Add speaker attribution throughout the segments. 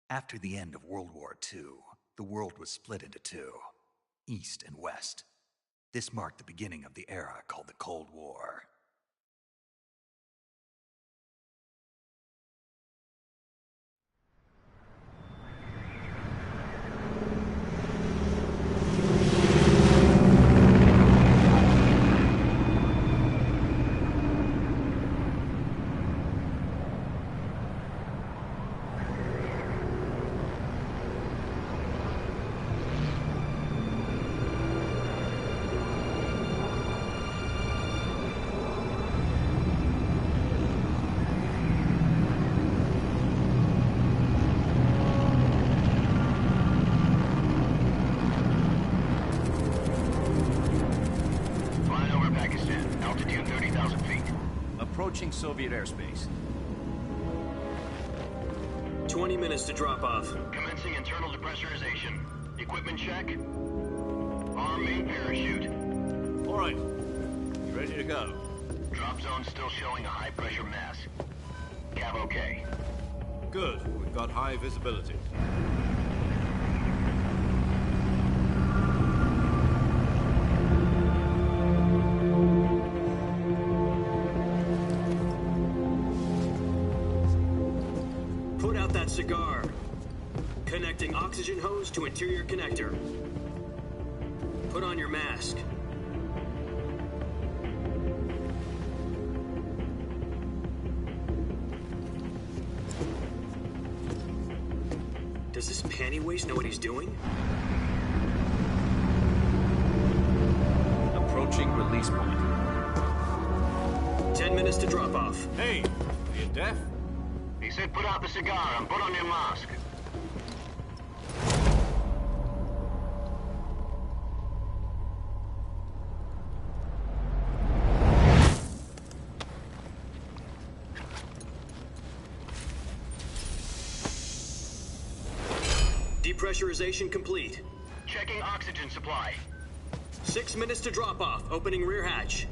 Speaker 1: After the end of World War II, the world was split into two, East and West. This marked the beginning of the era called the Cold War.
Speaker 2: Approaching Soviet airspace.
Speaker 3: 20 minutes to drop off.
Speaker 4: Commencing internal depressurization. Equipment check. Arm main parachute.
Speaker 2: All right. You ready to go?
Speaker 4: Drop zone still showing a high pressure mass. Cav okay.
Speaker 2: Good. We've got high visibility.
Speaker 3: Put out that cigar. Connecting oxygen hose to interior connector. Put on your mask. Does this panty waste know what he's doing?
Speaker 2: Approaching release point.
Speaker 3: 10 minutes to drop off.
Speaker 2: Hey, are you deaf?
Speaker 4: He said put out the cigar and put on your mask.
Speaker 3: Depressurization complete.
Speaker 4: Checking oxygen supply.
Speaker 3: 6 minutes to drop off. Opening rear hatch.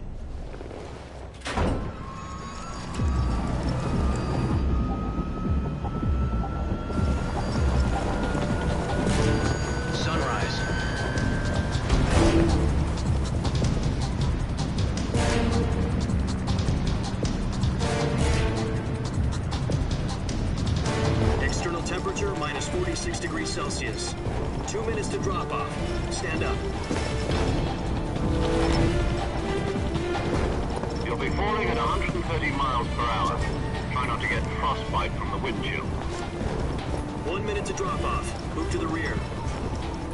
Speaker 4: Sunrise.
Speaker 3: External temperature minus 46 degrees Celsius. 2 minutes to drop off. Stand up.
Speaker 4: You'll be falling at 130 miles per hour. Try not to get frostbite from the wind chill.
Speaker 3: 1 minute to drop off. Move to the rear.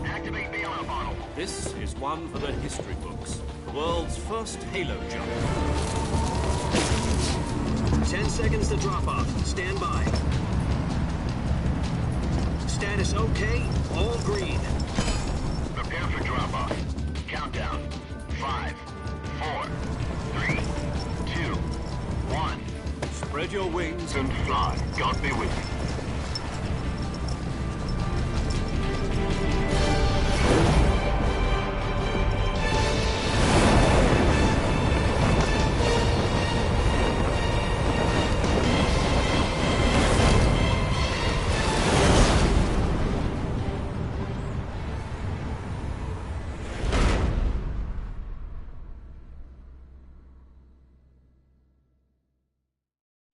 Speaker 4: Activate bailout bottle.
Speaker 2: This is one for the history books. The world's first halo jump.
Speaker 3: 10 seconds to drop off. Stand by. Status okay, all green.
Speaker 4: Prepare for drop-off. Countdown. 5, 4, 3, 2, 1.
Speaker 2: Spread your wings
Speaker 4: And fly. God be with you.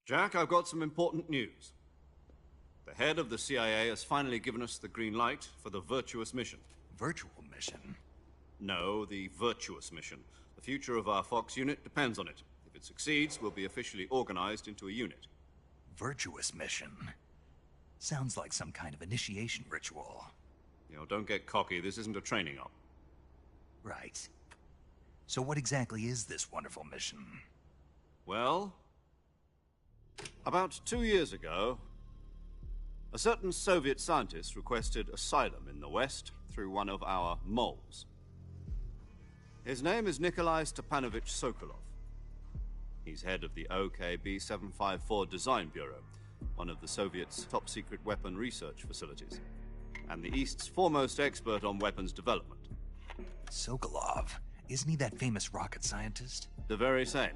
Speaker 2: Jack, I've got some important news. The head of the CIA has finally given us the green light for the virtuous mission.
Speaker 1: Virtual mission?
Speaker 2: No, the virtuous mission. The future of our Fox unit depends on it. If it succeeds, we'll be officially organized into a unit.
Speaker 1: Virtuous mission? Sounds like some kind of initiation ritual.
Speaker 2: You know, don't get cocky. This isn't a training op.
Speaker 1: Right. So what exactly is this wonderful mission?
Speaker 2: Well, about 2 years ago, a certain Soviet scientist requested asylum in the West through one of our moles. His name is Nikolai Stepanovich Sokolov. He's head of the OKB 754 Design Bureau, one of the Soviets' top-secret weapon research facilities, and the East's foremost expert on weapons development.
Speaker 1: Sokolov? Isn't he that famous rocket scientist?
Speaker 2: The very same.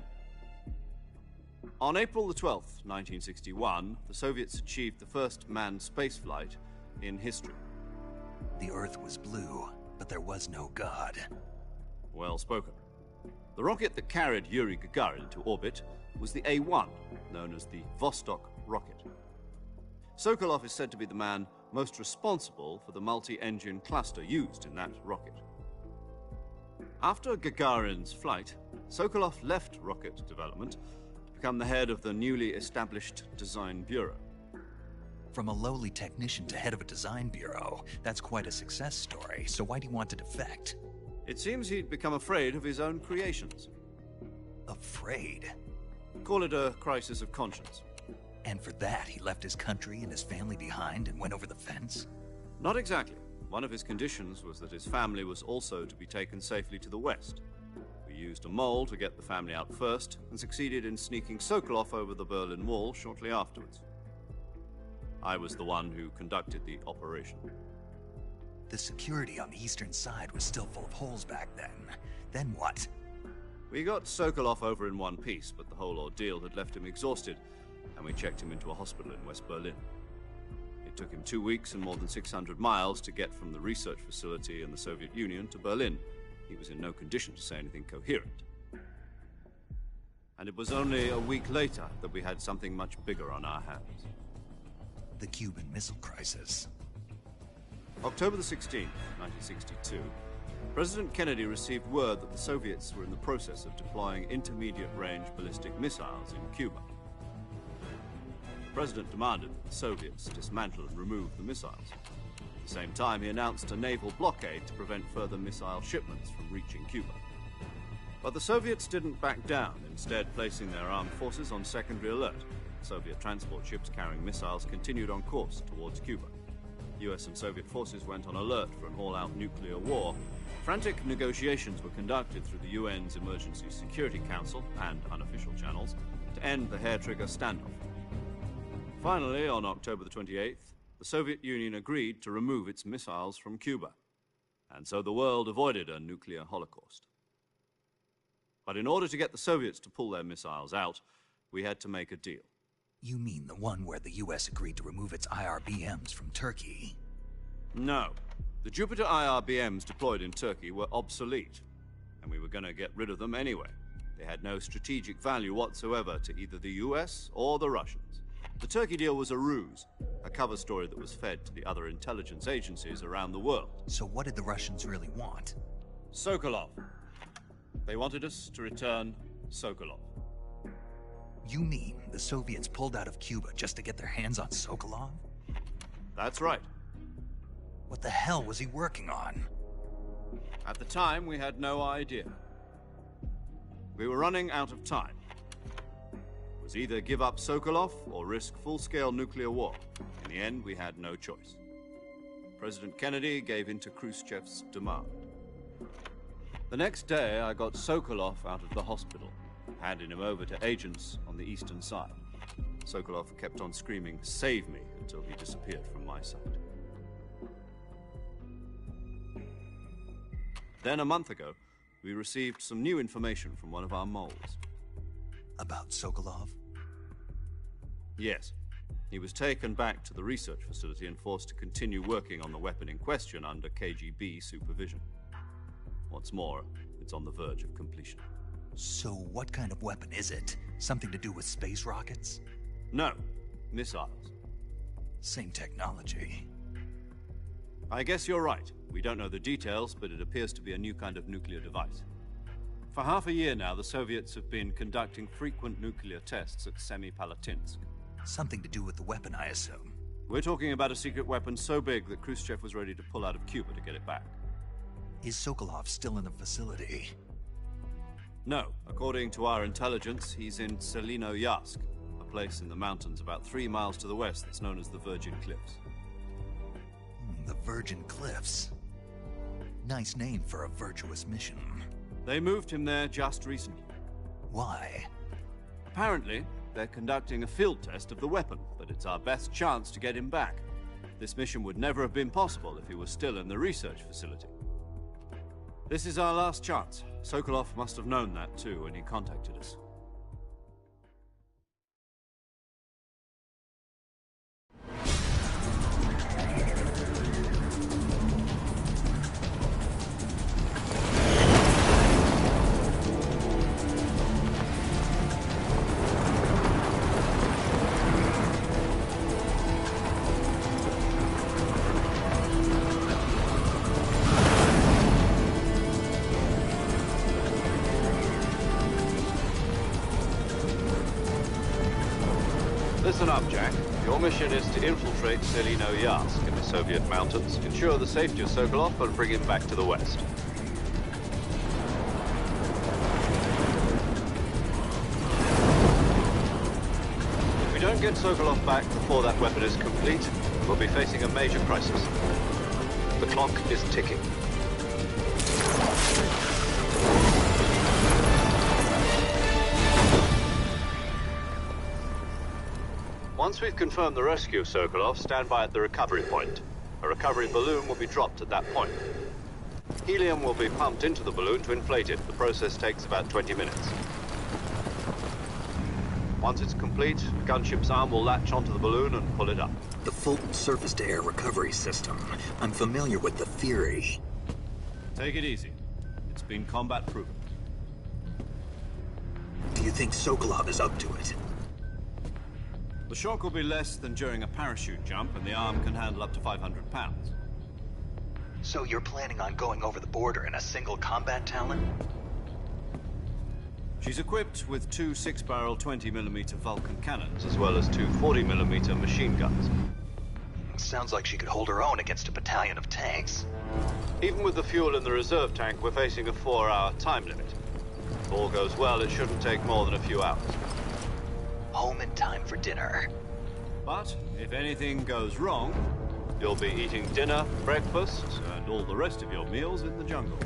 Speaker 2: On April the 12th, 1961, the Soviets achieved the first manned spaceflight in history.
Speaker 1: The Earth was blue, but there was no God.
Speaker 2: Well spoken. The rocket that carried Yuri Gagarin to orbit was the A-1, known as the Vostok rocket. Sokolov is said to be the man most responsible for the multi-engine cluster used in that rocket. After Gagarin's flight, Sokolov left rocket development to become the head of the newly established Design Bureau.
Speaker 1: From a lowly technician to head of a design bureau, that's quite a success story, so why do you want to defect?
Speaker 2: It seems he'd become afraid of his own creations.
Speaker 1: Afraid?
Speaker 2: Call it a crisis of conscience.
Speaker 1: And for that, he left his country and his family behind and went over the fence?
Speaker 2: Not exactly. One of his conditions was that his family was also to be taken safely to the West. We used a mole to get the family out first, and succeeded in sneaking Sokolov over the Berlin Wall shortly afterwards. I was the one who conducted the operation.
Speaker 1: The security on the eastern side was still full of holes back then. Then what?
Speaker 2: We got Sokolov over in one piece, but the whole ordeal had left him exhausted, and we checked him into a hospital in West Berlin. It took him 2 weeks and more than 600 miles to get from the research facility in the Soviet Union to Berlin. He was in no condition to say anything coherent. And it was only a week later that we had something much bigger on our hands.
Speaker 1: The Cuban Missile Crisis.
Speaker 2: October the 16th, 1962, President Kennedy received word that the Soviets were in the process of deploying intermediate-range ballistic missiles in Cuba. The President demanded that the Soviets dismantle and remove the missiles. At the same time, he announced a naval blockade to prevent further missile shipments from reaching Cuba. But the Soviets didn't back down, instead placing their armed forces on secondary alert. Soviet transport ships carrying missiles continued on course towards Cuba. US and Soviet forces went on alert for an all-out nuclear war. Frantic negotiations were conducted through the UN's Emergency Security Council and unofficial channels to end the hair-trigger standoff. Finally, on October the 28th, the Soviet Union agreed to remove its missiles from Cuba, and so the world avoided a nuclear holocaust. But in order to get the Soviets to pull their missiles out, we had to make a deal.
Speaker 1: You mean the one where the US agreed to remove its IRBMs from Turkey?
Speaker 2: No. The Jupiter IRBMs deployed in Turkey were obsolete, and we were going to get rid of them anyway. They had no strategic value whatsoever to either the US or the Russians. The Turkey deal was a ruse, a cover story that was fed to the other intelligence agencies around the world.
Speaker 1: So what did the Russians really want?
Speaker 2: Sokolov. They wanted us to return Sokolov.
Speaker 1: You mean the Soviets pulled out of Cuba just to get their hands on Sokolov?
Speaker 2: That's right.
Speaker 1: What the hell was he working on?
Speaker 2: At the time, we had no idea. We were running out of time. It was either give up Sokolov or risk full-scale nuclear war. In the end, we had no choice. President Kennedy gave in to Khrushchev's demand. The next day, I got Sokolov out of the hospital, handing him over to agents on the eastern side. Sokolov kept on screaming, "Save me," until he disappeared from my sight. Then, a month ago, we received some new information from one of our moles.
Speaker 1: About Sokolov?
Speaker 2: Yes. He was taken back to the research facility and forced to continue working on the weapon in question under KGB supervision. What's more, it's on the verge of completion.
Speaker 1: So what kind of weapon is it? Something to do with space rockets?
Speaker 2: No, missiles.
Speaker 1: Same technology.
Speaker 2: I guess you're right. We don't know the details, but it appears to be a new kind of nuclear device. For half a year now, the Soviets have been conducting frequent nuclear tests at Semipalatinsk.
Speaker 1: Something to do with the weapon, I assume.
Speaker 2: We're talking about a secret weapon so big that Khrushchev was ready to pull out of Cuba to get it back.
Speaker 1: Is Sokolov still in the facility?
Speaker 2: No. According to our intelligence, he's in Selino-Yarsk, a place in the mountains about 3 miles to the west that's known as the Virgin Cliffs.
Speaker 1: The Virgin Cliffs. Nice name for a virtuous mission.
Speaker 2: They moved him there just recently.
Speaker 1: Why?
Speaker 2: Apparently, they're conducting a field test of the weapon, but it's our best chance to get him back. This mission would never have been possible if he was still in the research facility. This is our last chance. Sokolov must have known that too when he contacted us. Listen up, Jack. Your mission is to infiltrate Selino-Yarsk in the Soviet mountains, ensure the safety of Sokolov, and bring him back to the west. If we don't get Sokolov back before that weapon is complete, we'll be facing a major crisis. The clock is ticking. Once we've confirmed the rescue of Sokolov, stand by at the recovery point. A recovery balloon will be dropped at that point. Helium will be pumped into the balloon to inflate it. The process takes about 20 minutes. Once it's complete, a gunship's arm will latch onto the balloon and pull it up.
Speaker 1: The Fulton surface-to-air recovery system. I'm familiar with the theory.
Speaker 2: Take it easy. It's been combat-proven.
Speaker 1: Do you think Sokolov is up to it?
Speaker 2: The shock will be less than during a parachute jump, and the arm can handle up to 500 pounds.
Speaker 1: So you're planning on going over the border in a single combat Talon?
Speaker 2: She's equipped with 2 6-barrel 20mm Vulcan cannons, as well as 2 40mm machine guns.
Speaker 1: Sounds like she could hold her own against a battalion of tanks.
Speaker 2: Even with the fuel in the reserve tank, we're facing a 4-hour time limit. If all goes well, it shouldn't take more than a few hours.
Speaker 1: Home in time for dinner.
Speaker 2: But if anything goes wrong, you'll be eating dinner, breakfast, and all the rest of your meals in the jungle.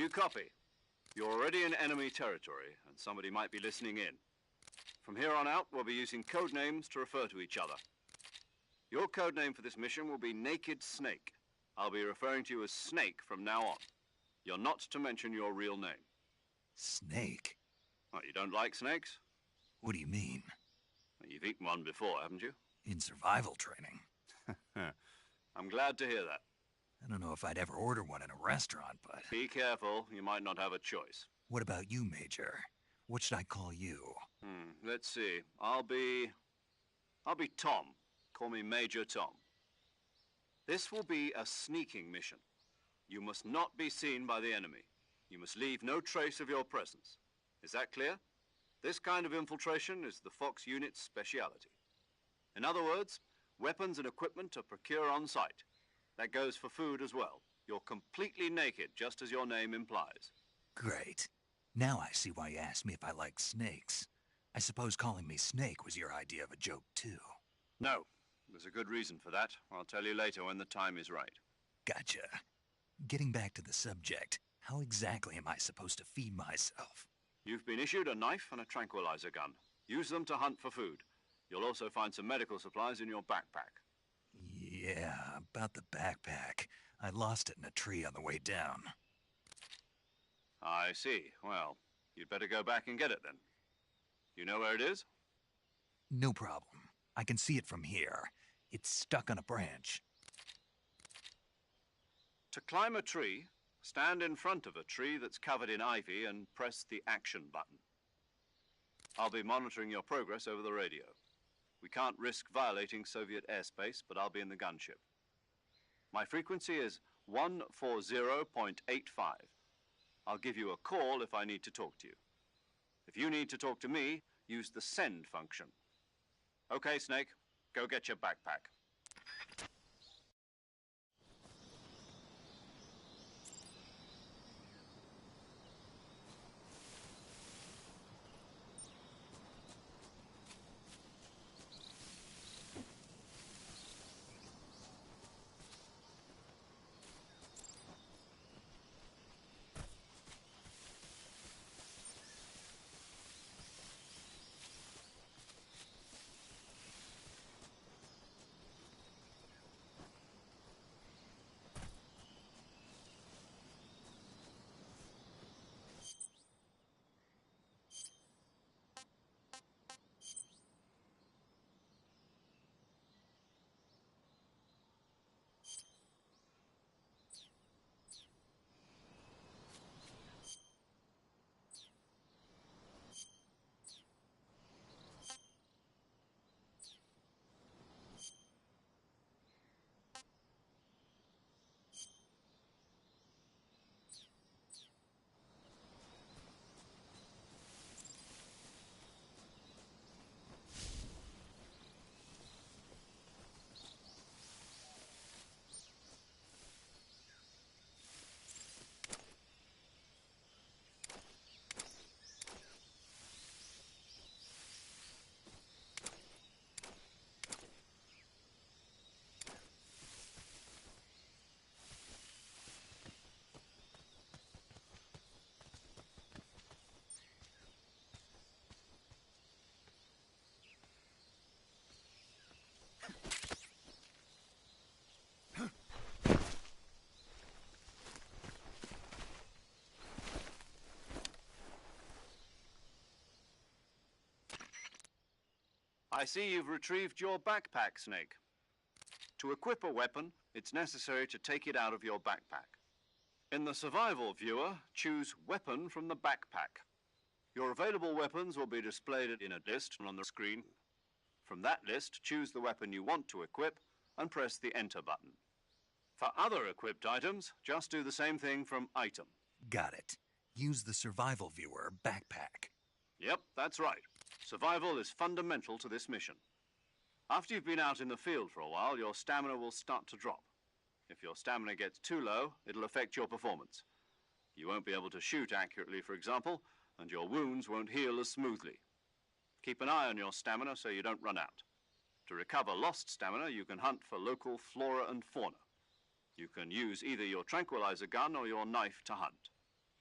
Speaker 2: you copy? You're already in enemy territory, and somebody might be listening in. From here on out, we'll be using code names to refer to each other. Your code name for this mission will be Naked Snake. I'll be referring to you as Snake from now on. You're not to mention your real name.
Speaker 1: Snake?
Speaker 2: What, you don't like snakes?
Speaker 1: What do you mean?
Speaker 2: You've eaten one before, haven't you?
Speaker 1: In survival training?
Speaker 2: I'm glad to hear that.
Speaker 1: I don't know if I'd ever order one in a restaurant, but...
Speaker 2: Be careful, you might not have a choice.
Speaker 1: What about you, Major? What should I call you?
Speaker 2: Let's see. I'll be Tom. Call me Major Tom. This will be a sneaking mission. You must not be seen by the enemy. You must leave no trace of your presence. Is that clear? This kind of infiltration is the Fox unit's speciality. In other words, weapons and equipment are procured on site. That goes for food as well. You're completely naked, just as your name implies.
Speaker 1: Great. Now I see why you asked me if I like snakes. I suppose calling me Snake was your idea of a joke, too.
Speaker 2: No. There's a good reason for that. I'll tell you later when the time is right.
Speaker 1: Gotcha. Getting back to the subject, how exactly am I supposed to feed myself?
Speaker 2: You've been issued a knife and a tranquilizer gun. Use them to hunt for food. You'll also find some medical supplies in your backpack.
Speaker 1: Yeah, about the backpack. I lost it in a tree on the way down.
Speaker 2: I see. Well, you'd better go back and get it then. You know where it is?
Speaker 1: No problem. I can see it from here. It's stuck on a branch.
Speaker 2: To climb a tree, stand in front of a tree that's covered in ivy and press the action button. I'll be monitoring your progress over the radio. We can't risk violating Soviet airspace, but I'll be in the gunship. My frequency is 140.85. I'll give you a call if I need to talk to you. If you need to talk to me, use the send function. Okay, Snake, go get your backpack. I see you've retrieved your backpack, Snake. To equip a weapon, it's necessary to take it out of your backpack. In the survival viewer, choose Weapon from the backpack. Your available weapons will be displayed in a list on the screen. From that list, choose the weapon you want to equip and press the Enter button. For other equipped items, just do the same thing from Item.
Speaker 1: Got it. Use the survival viewer backpack.
Speaker 2: Yep, that's right. Survival is fundamental to this mission. After you've been out in the field for a while, your stamina will start to drop. If your stamina gets too low, it'll affect your performance. You won't be able to shoot accurately, for example, and your wounds won't heal as smoothly. Keep an eye on your stamina so you don't run out. To recover lost stamina, you can hunt for local flora and fauna. You can use either your tranquilizer gun or your knife to hunt.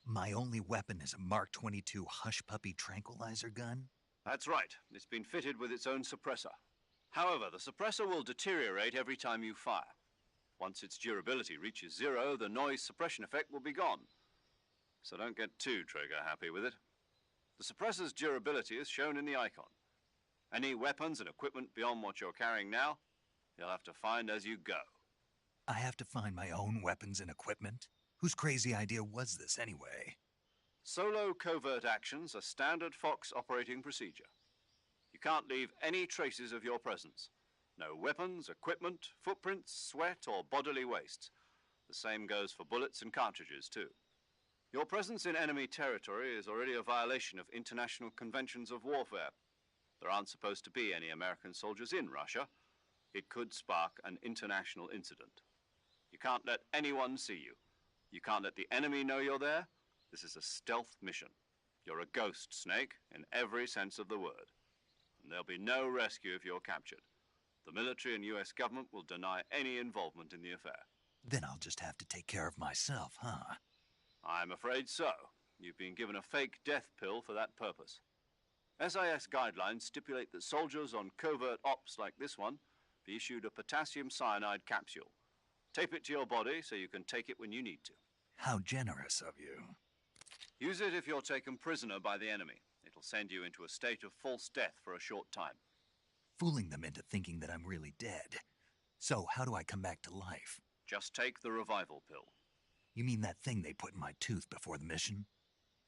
Speaker 1: My only weapon is a Mark 22 Hush Puppy tranquilizer gun?
Speaker 2: That's right. It's been fitted with its own suppressor. However, the suppressor will deteriorate every time you fire. Once its durability reaches 0, the noise suppression effect will be gone. So don't get too trigger-happy with it. The suppressor's durability is shown in the icon. Any weapons and equipment beyond what you're carrying now, you'll have to find as you go.
Speaker 1: I have to find my own weapons and equipment? Whose crazy idea was this, anyway?
Speaker 2: Solo covert actions are standard Fox operating procedure. You can't leave any traces of your presence. No weapons, equipment, footprints, sweat, or bodily waste. The same goes for bullets and cartridges, too. Your presence in enemy territory is already a violation of international conventions of warfare. There aren't supposed to be any American soldiers in Russia. It could spark an international incident. You can't let anyone see you. You can't let the enemy know you're there. This is a stealth mission. You're a ghost, Snake, in every sense of the word. And there'll be no rescue if you're captured. The military and US government will deny any involvement in the affair.
Speaker 1: Then I'll just have to take care of myself, huh?
Speaker 2: I'm afraid so. You've been given a fake death pill for that purpose. SIS guidelines stipulate that soldiers on covert ops like this one be issued a potassium cyanide capsule. Tape it to your body so you can take it when you need to.
Speaker 1: How generous of you.
Speaker 2: Use it if you're taken prisoner by the enemy. It'll send you into a state of false death for a short time.
Speaker 1: Fooling them into thinking that I'm really dead. So, how do I come back to life?
Speaker 2: Just take the revival pill.
Speaker 1: You mean that thing they put in my tooth before the mission?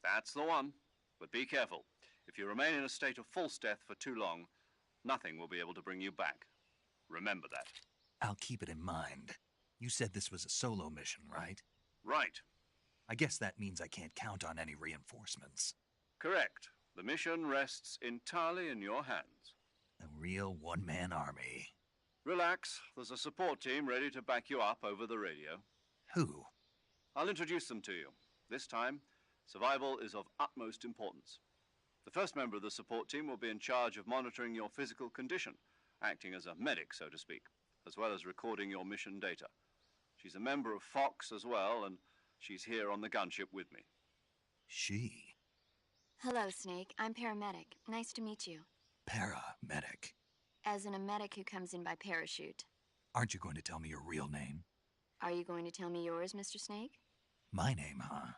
Speaker 2: That's the one. But be careful. If you remain in a state of false death for too long, nothing will be able to bring you back. Remember that.
Speaker 1: I'll keep it in mind. You said this was a solo mission, right?
Speaker 2: Right.
Speaker 1: I guess that means I can't count on any reinforcements.
Speaker 2: Correct. The mission rests entirely in your hands.
Speaker 1: A real one-man army.
Speaker 2: Relax. There's a support team ready to back you up over the radio.
Speaker 1: Who?
Speaker 2: I'll introduce them to you. This time, survival is of utmost importance. The first member of the support team will be in charge of monitoring your physical condition, acting as a medic, so to speak, as well as recording your mission data. She's a member of Fox as well, and she's here on the gunship with me.
Speaker 1: She?
Speaker 5: Hello, Snake. I'm paramedic. Nice to meet you.
Speaker 1: Paramedic.
Speaker 5: As in a medic who comes in by parachute.
Speaker 1: Aren't you going to tell me your real name?
Speaker 5: Are you going to tell me yours, Mr. Snake?
Speaker 1: My name, huh?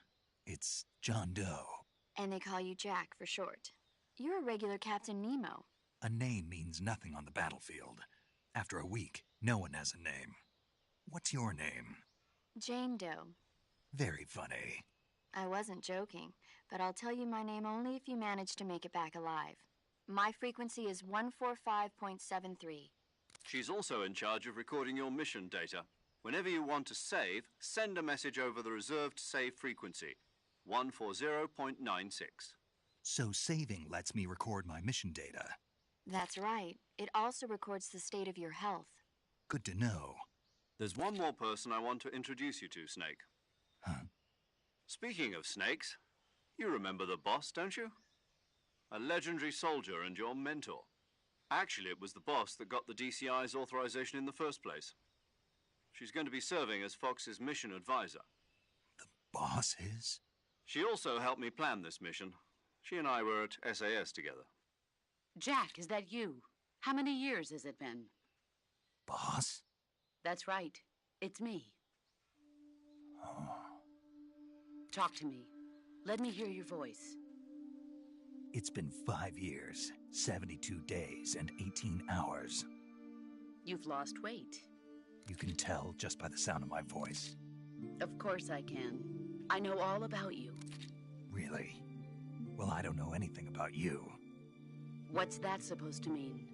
Speaker 1: It's John Doe.
Speaker 5: And they call you Jack for short. You're a regular Captain Nemo.
Speaker 1: A name means nothing on the battlefield. After a week, no one has a name. What's your name?
Speaker 5: Jane Doe.
Speaker 1: Very funny.
Speaker 5: I wasn't joking, but I'll tell you my name only if you manage to make it back alive. My frequency is 145.73.
Speaker 2: She's also in charge of recording your mission data. Whenever you want to save, send a message over the reserved save frequency, 140.96.
Speaker 1: So saving lets me record my mission data.
Speaker 5: That's right. It also records the state of your health.
Speaker 1: Good to know.
Speaker 2: There's one more person I want to introduce you to, Snake.
Speaker 1: Huh?
Speaker 2: Speaking of snakes, you remember the boss, don't you? A legendary soldier and your mentor. Actually, it was the boss that got the DCI's authorization in the first place. She's going to be serving as Fox's mission advisor.
Speaker 1: The boss is?
Speaker 2: She also helped me plan this mission. She and I were at SAS together.
Speaker 6: Jack, is that you? How many years has it been?
Speaker 1: Boss?
Speaker 6: That's right. It's me.
Speaker 1: Oh.
Speaker 6: Talk to me. Let me hear your voice.
Speaker 1: It's been 5 years, 72 days, and 18 hours.
Speaker 6: You've lost weight.
Speaker 1: You can tell just by the sound of my voice.
Speaker 6: Of course I can. I know all about you.
Speaker 1: Really? Well, I don't know anything about you.
Speaker 6: What's that supposed to mean?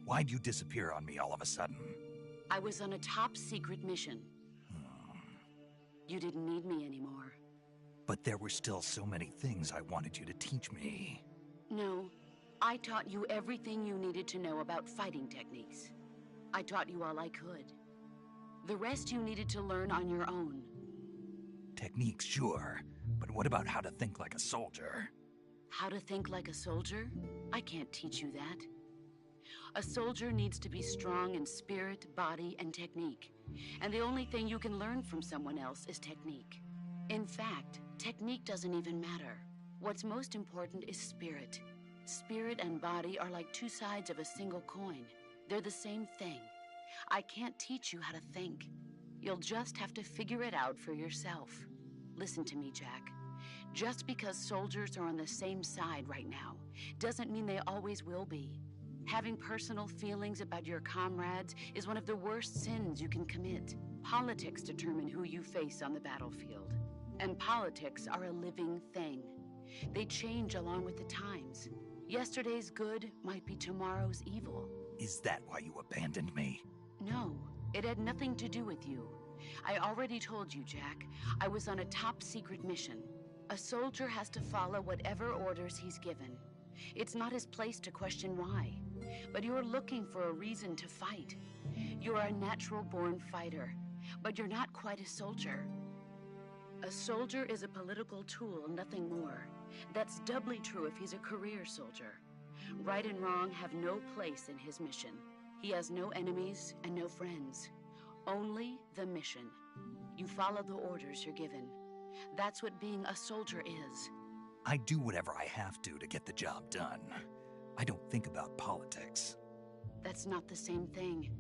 Speaker 1: Why'd you disappear on me all of a sudden?
Speaker 6: I was on a top-secret mission. You didn't need me anymore.
Speaker 1: But there were still so many things I wanted you to teach me.
Speaker 6: No, I taught you everything you needed to know about fighting techniques. I taught you all I could. The rest you needed to learn on your own.
Speaker 1: Techniques, sure. But what about how to think like a soldier?
Speaker 6: How to think like a soldier? I can't teach you that. A soldier needs to be strong in spirit, body, and technique. And the only thing you can learn from someone else is technique. In fact, technique doesn't even matter. What's most important is spirit. Spirit and body are like two sides of a single coin. They're the same thing. I can't teach you how to think. You'll just have to figure it out for yourself. Listen to me, Jack. Just because soldiers are on the same side right now doesn't mean they always will be. Having personal feelings about your comrades is one of the worst sins you can commit. Politics determine who you face on the battlefield. And politics are a living thing. They change along with the times. Yesterday's good might be tomorrow's evil.
Speaker 1: Is that why you abandoned me?
Speaker 6: No, it had nothing to do with you. I already told you, Jack. I was on a top-secret mission. A soldier has to follow whatever orders he's given. It's not his place to question why. But you're looking for a reason to fight. You're a natural-born fighter, but you're not quite a soldier. A soldier is a political tool, nothing more. That's doubly true if he's a career soldier. Right and wrong have no place in his mission. He has no enemies and no friends. Only the mission. You follow the orders you're given. That's what being a soldier is.
Speaker 1: I do whatever I have to get the job done. I don't think about politics.
Speaker 6: That's not the same thing.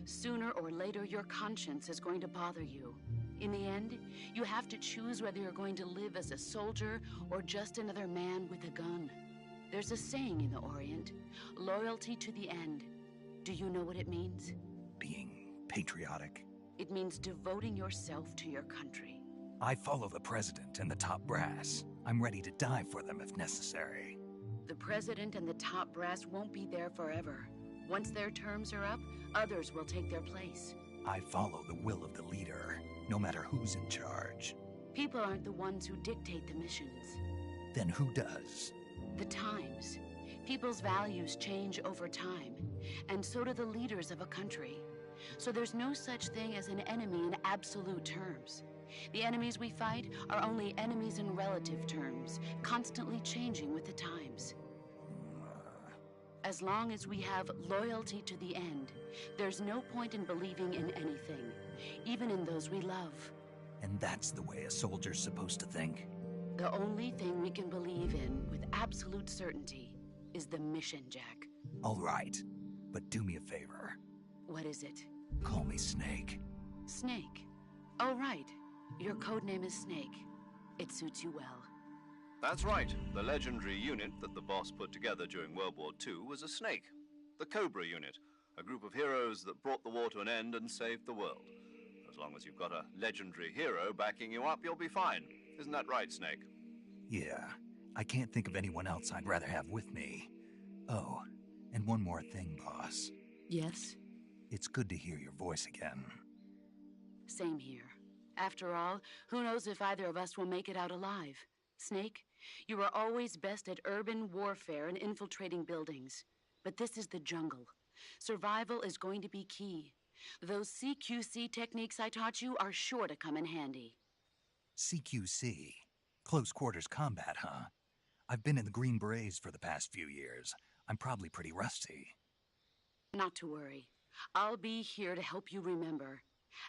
Speaker 6: Sooner or later, your conscience is going to bother you. In the end, you have to choose whether you're going to live as a soldier or just another man with a gun. There's a saying in the Orient, loyalty to the end. Do you know what it means?
Speaker 1: Being patriotic.
Speaker 6: It means devoting yourself to your country.
Speaker 1: I follow the president and the top brass. I'm ready to die for them if necessary.
Speaker 6: The president and the top brass won't be there forever. Once their terms are up, others will take their place.
Speaker 1: I follow the will of the leader, no matter who's in charge.
Speaker 6: People aren't the ones who dictate the missions.
Speaker 1: Then who does?
Speaker 6: The times. People's values change over time, and so do the leaders of a country. So there's no such thing as an enemy in absolute terms. The enemies we fight are only enemies in relative terms, constantly changing with the times. As long as we have loyalty to the end, there's no point in believing in anything, even in those we love.
Speaker 1: And that's the way a soldier's supposed to think?
Speaker 6: The only thing we can believe in with absolute certainty is the mission, Jack.
Speaker 1: All right, but do me a favor.
Speaker 6: What is it?
Speaker 1: Call me Snake.
Speaker 6: Snake? Oh, right. Your codename is Snake. It suits you well.
Speaker 2: That's right. The legendary unit that the boss put together during World War II was a snake. The Cobra unit, a group of heroes that brought the war to an end and saved the world. As long as you've got a legendary hero backing you up, you'll be fine. Isn't that right, Snake?
Speaker 1: Yeah, I can't think of anyone else I'd rather have with me. Oh, and one more thing, boss.
Speaker 6: Yes?
Speaker 1: It's good to hear your voice again.
Speaker 6: Same here. After all, who knows if either of us will make it out alive? Snake, you are always best at urban warfare and infiltrating buildings. But this is the jungle. Survival is going to be key. Those CQC techniques I taught you are sure to come in handy.
Speaker 1: CQC? Close quarters combat, huh? I've been in the Green Berets for the past few years. I'm probably pretty rusty.
Speaker 6: Not to worry. I'll be here to help you remember.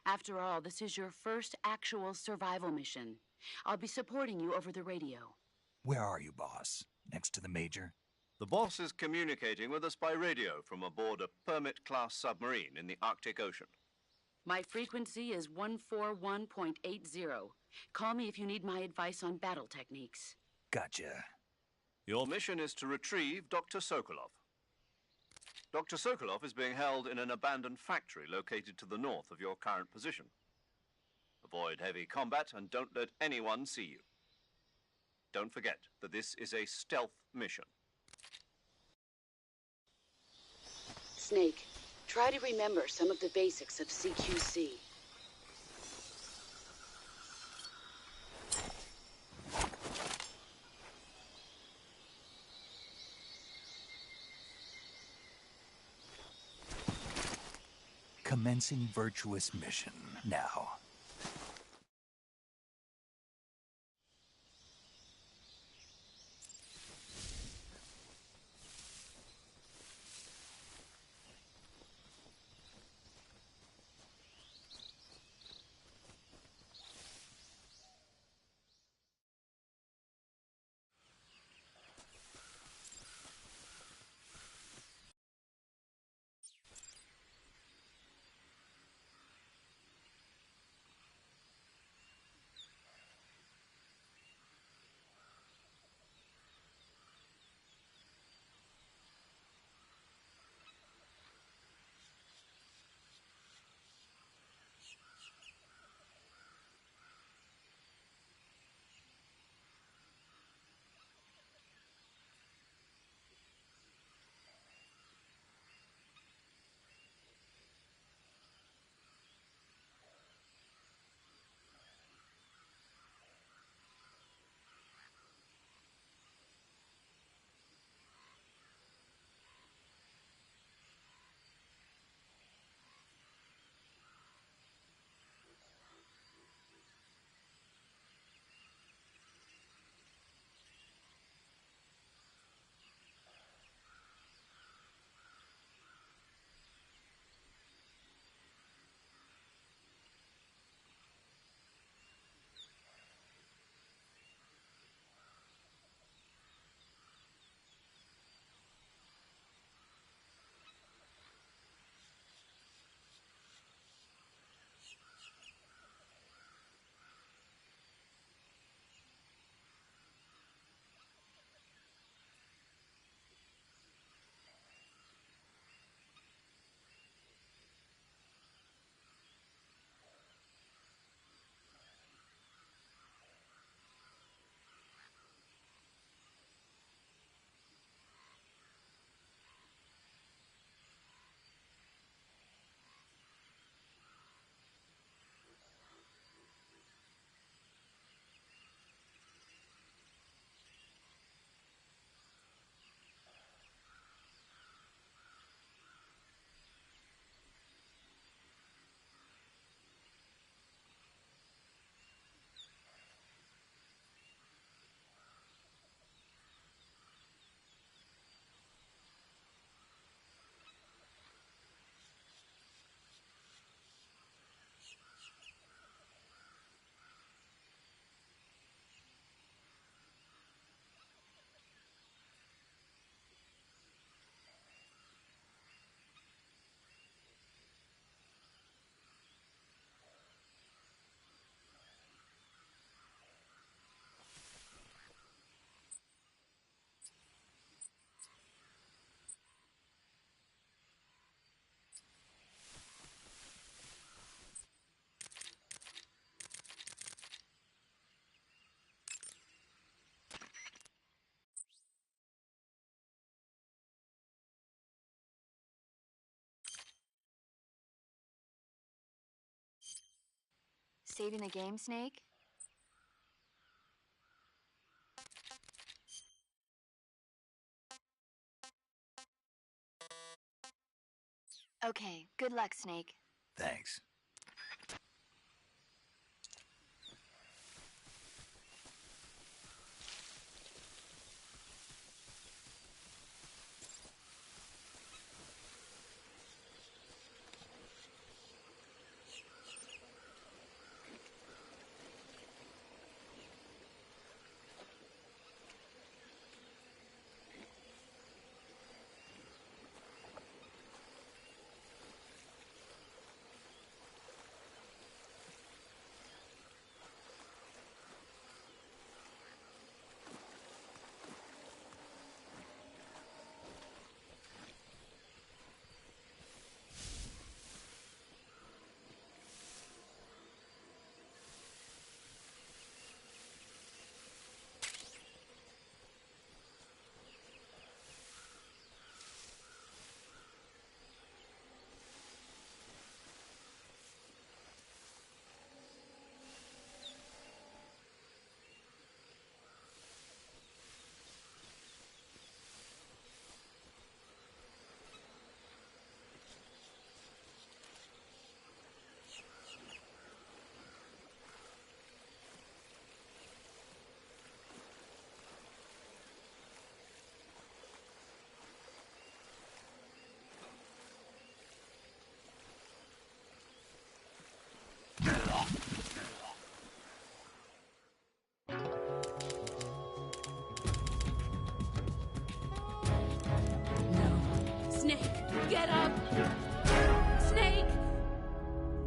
Speaker 6: After all, this is your first actual survival mission. I'll be supporting you over the radio.
Speaker 1: Where are you, boss? Next to the Major?
Speaker 2: The boss is communicating with us by radio from aboard a Permit-class submarine in the Arctic Ocean.
Speaker 6: My frequency is 141.80. Call me if you need my advice on battle techniques.
Speaker 1: Gotcha.
Speaker 2: Your mission is to retrieve Dr. Sokolov. Dr. Sokolov is being held in an abandoned factory located to the north of your current position. Avoid heavy combat and don't let anyone see you. Don't forget that this is a stealth mission.
Speaker 6: Snake, try to remember some of the basics of CQC.
Speaker 1: Commencing virtuous mission now.
Speaker 5: Saving the game, Snake? Okay, good luck, Snake.
Speaker 1: Thanks.
Speaker 6: Snake, get up! Snake!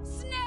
Speaker 6: Snake!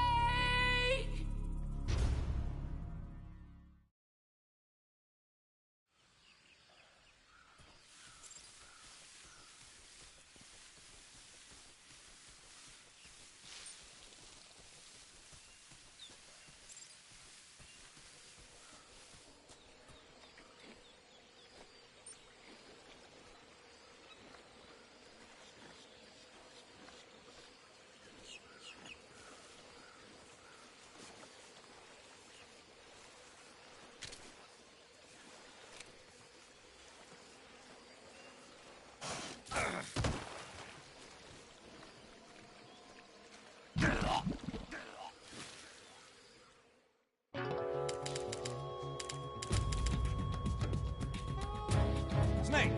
Speaker 2: Snake!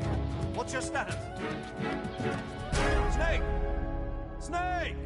Speaker 2: What's your status? Snake! Snake!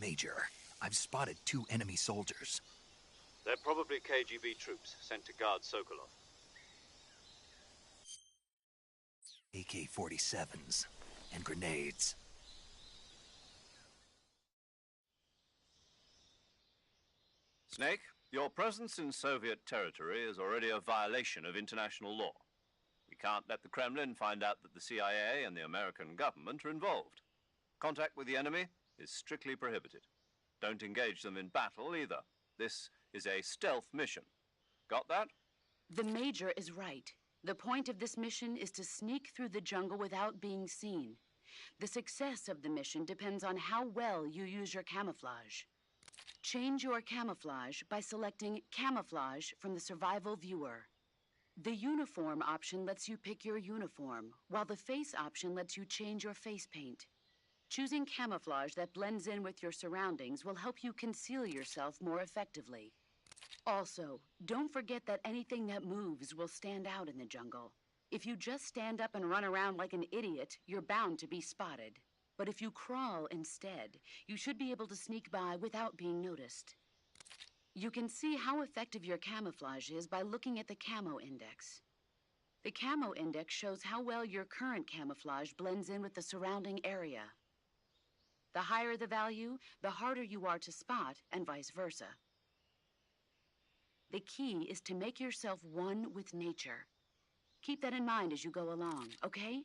Speaker 1: Major, I've spotted 2 enemy soldiers.
Speaker 2: They're probably KGB troops sent to guard Sokolov.
Speaker 1: AK-47s and grenades.
Speaker 2: Snake, your presence in Soviet territory is already a violation of international law. We can't let the Kremlin find out that the CIA and the American government are involved. Contact with the enemy is strictly prohibited. Don't engage them in battle either. This is a stealth mission. Got that?
Speaker 6: The Major is right. The point of this mission is to sneak through the jungle without being seen. The success of the mission depends on how well you use your camouflage. Change your camouflage by selecting Camouflage from the Survival Viewer. The Uniform option lets you pick your uniform, while the Face option lets you change your face paint. Choosing camouflage that blends in with your surroundings will help you conceal yourself more effectively. Also, don't forget that anything that moves will stand out in the jungle. If you just stand up and run around like an idiot, you're bound to be spotted. But if you crawl instead, you should be able to sneak by without being noticed. You can see how effective your camouflage is by looking at the Camo Index. The Camo Index shows how well your current camouflage blends in with the surrounding area. The higher the value, the harder you are to spot, and vice versa. The key is to make yourself one with nature. Keep that in mind as you go along, okay?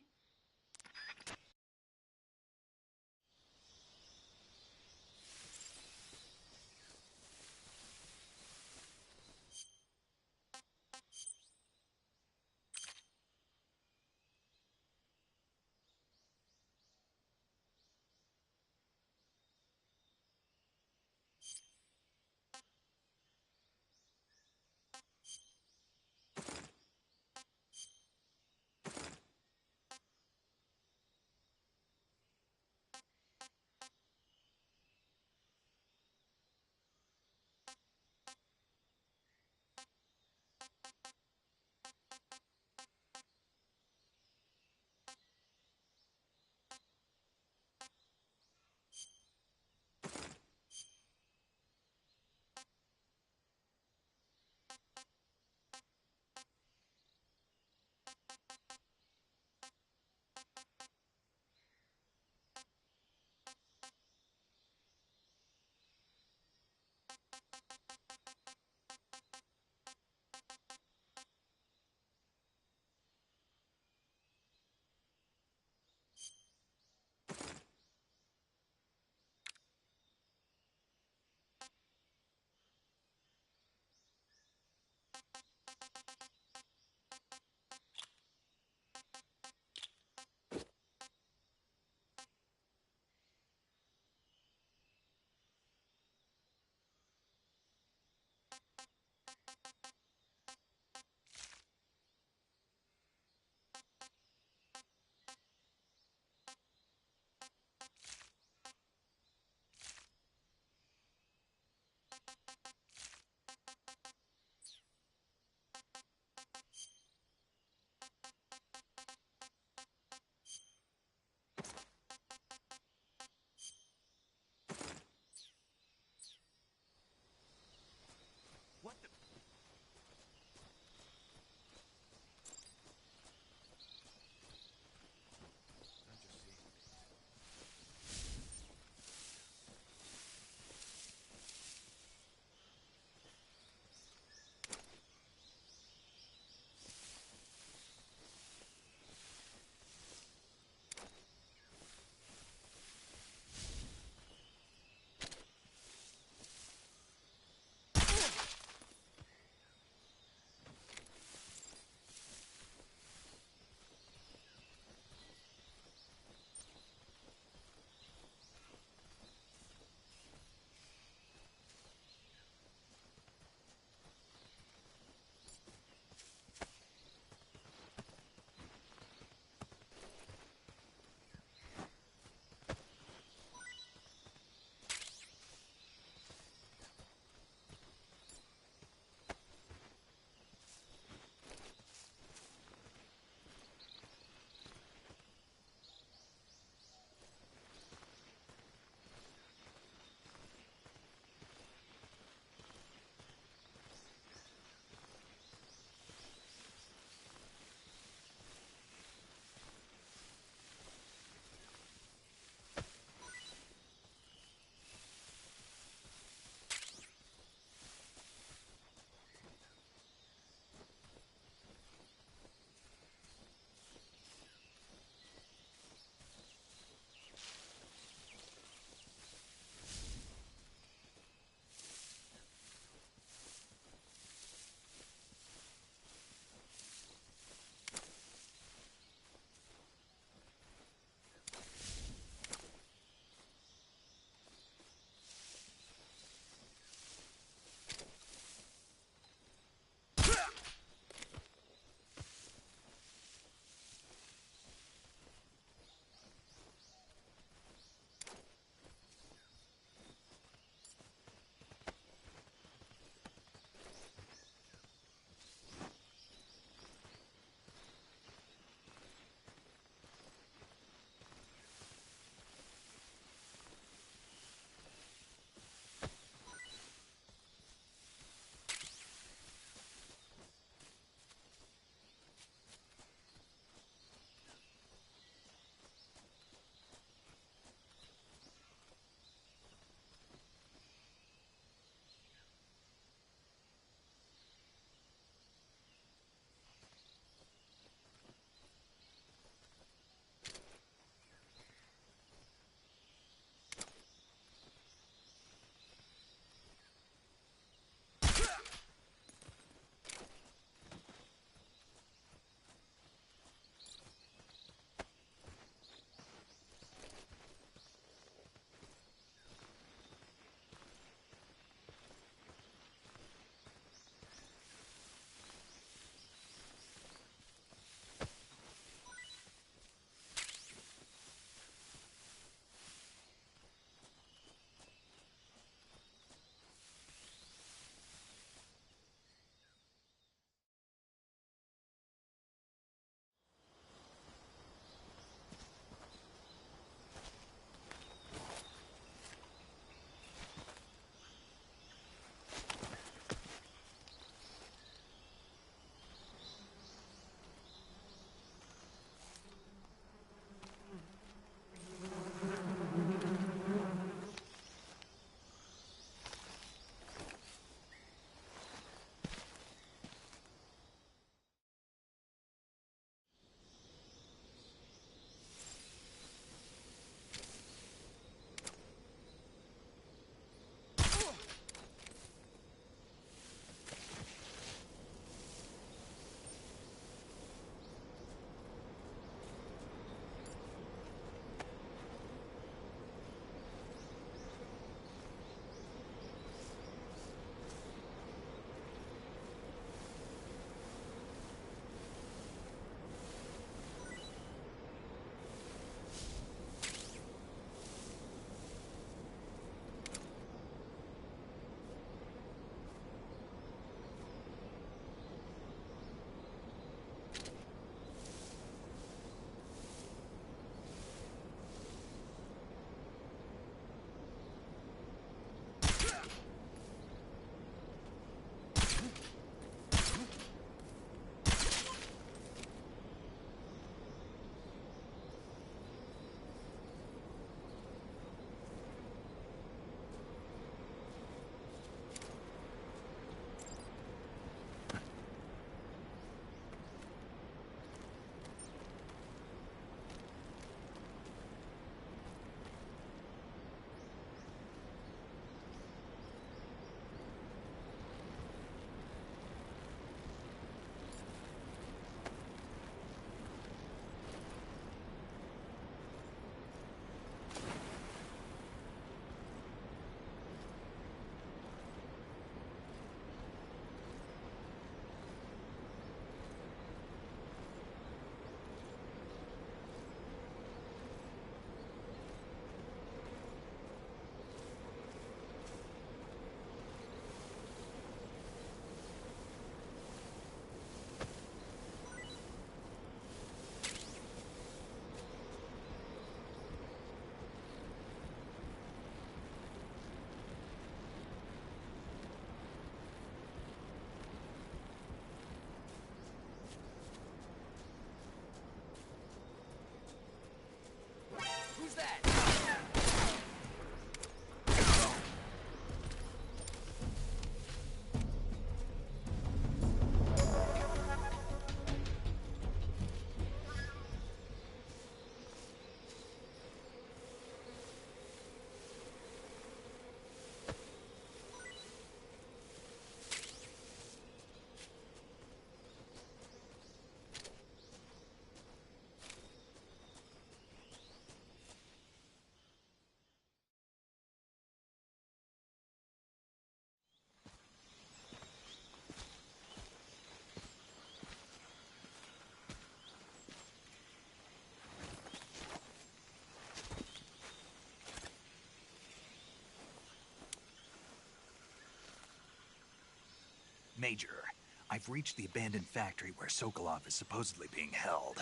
Speaker 1: Major, I've reached the abandoned factory where Sokolov is supposedly being held.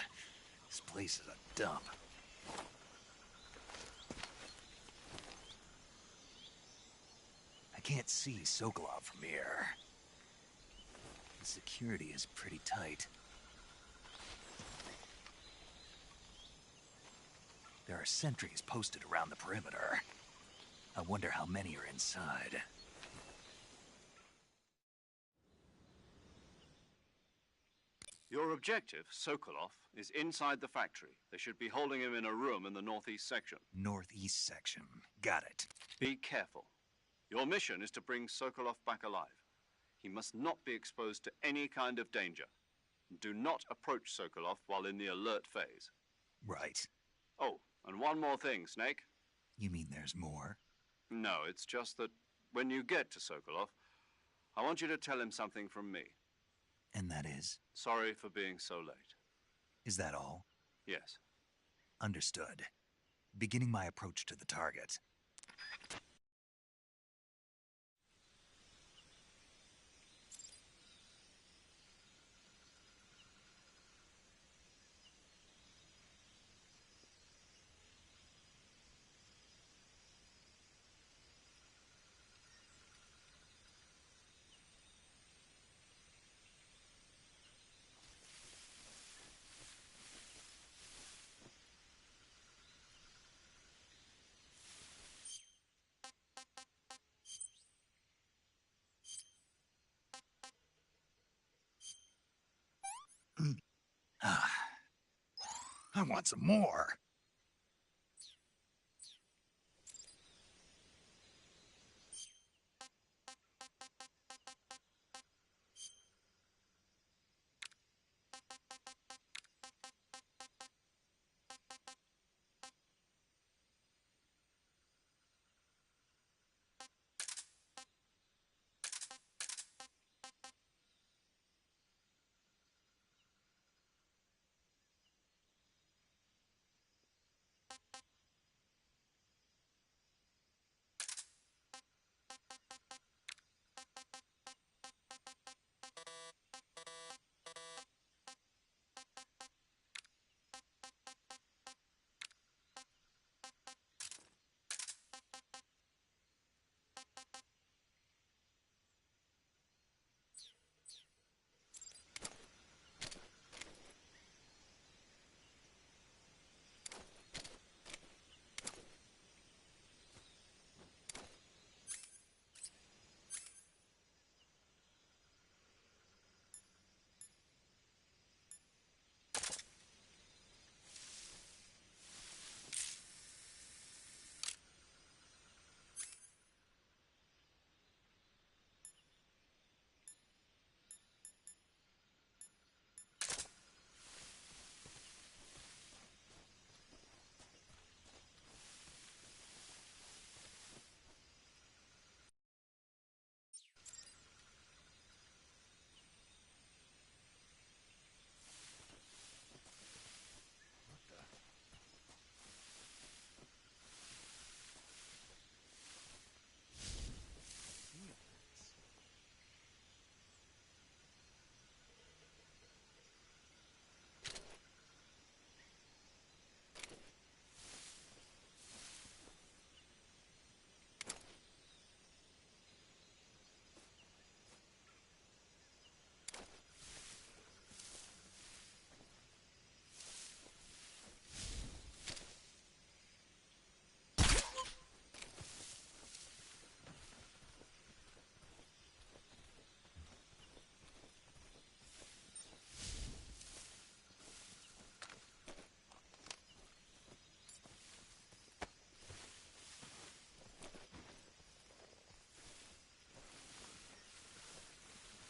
Speaker 1: This place is a dump. I can't see Sokolov from here. The security is pretty tight. There are sentries posted around the perimeter. I wonder how many are inside.
Speaker 2: Your objective, Sokolov, is inside the factory. They should be holding him in a room in the northeast section.
Speaker 1: Northeast section. Got it.
Speaker 2: Be careful. Your mission is to bring Sokolov back alive. He must not be exposed to any kind of danger. Do not approach Sokolov while in the alert phase.
Speaker 1: Right.
Speaker 2: Oh, and one more thing, Snake.
Speaker 1: You mean there's more?
Speaker 2: No, it's just that when you get to Sokolov, I want you to tell him something from me.
Speaker 1: And that is?
Speaker 2: Sorry for being so late.
Speaker 1: Is that all?
Speaker 2: Yes.
Speaker 1: Understood. Beginning my approach to the target. I want some more.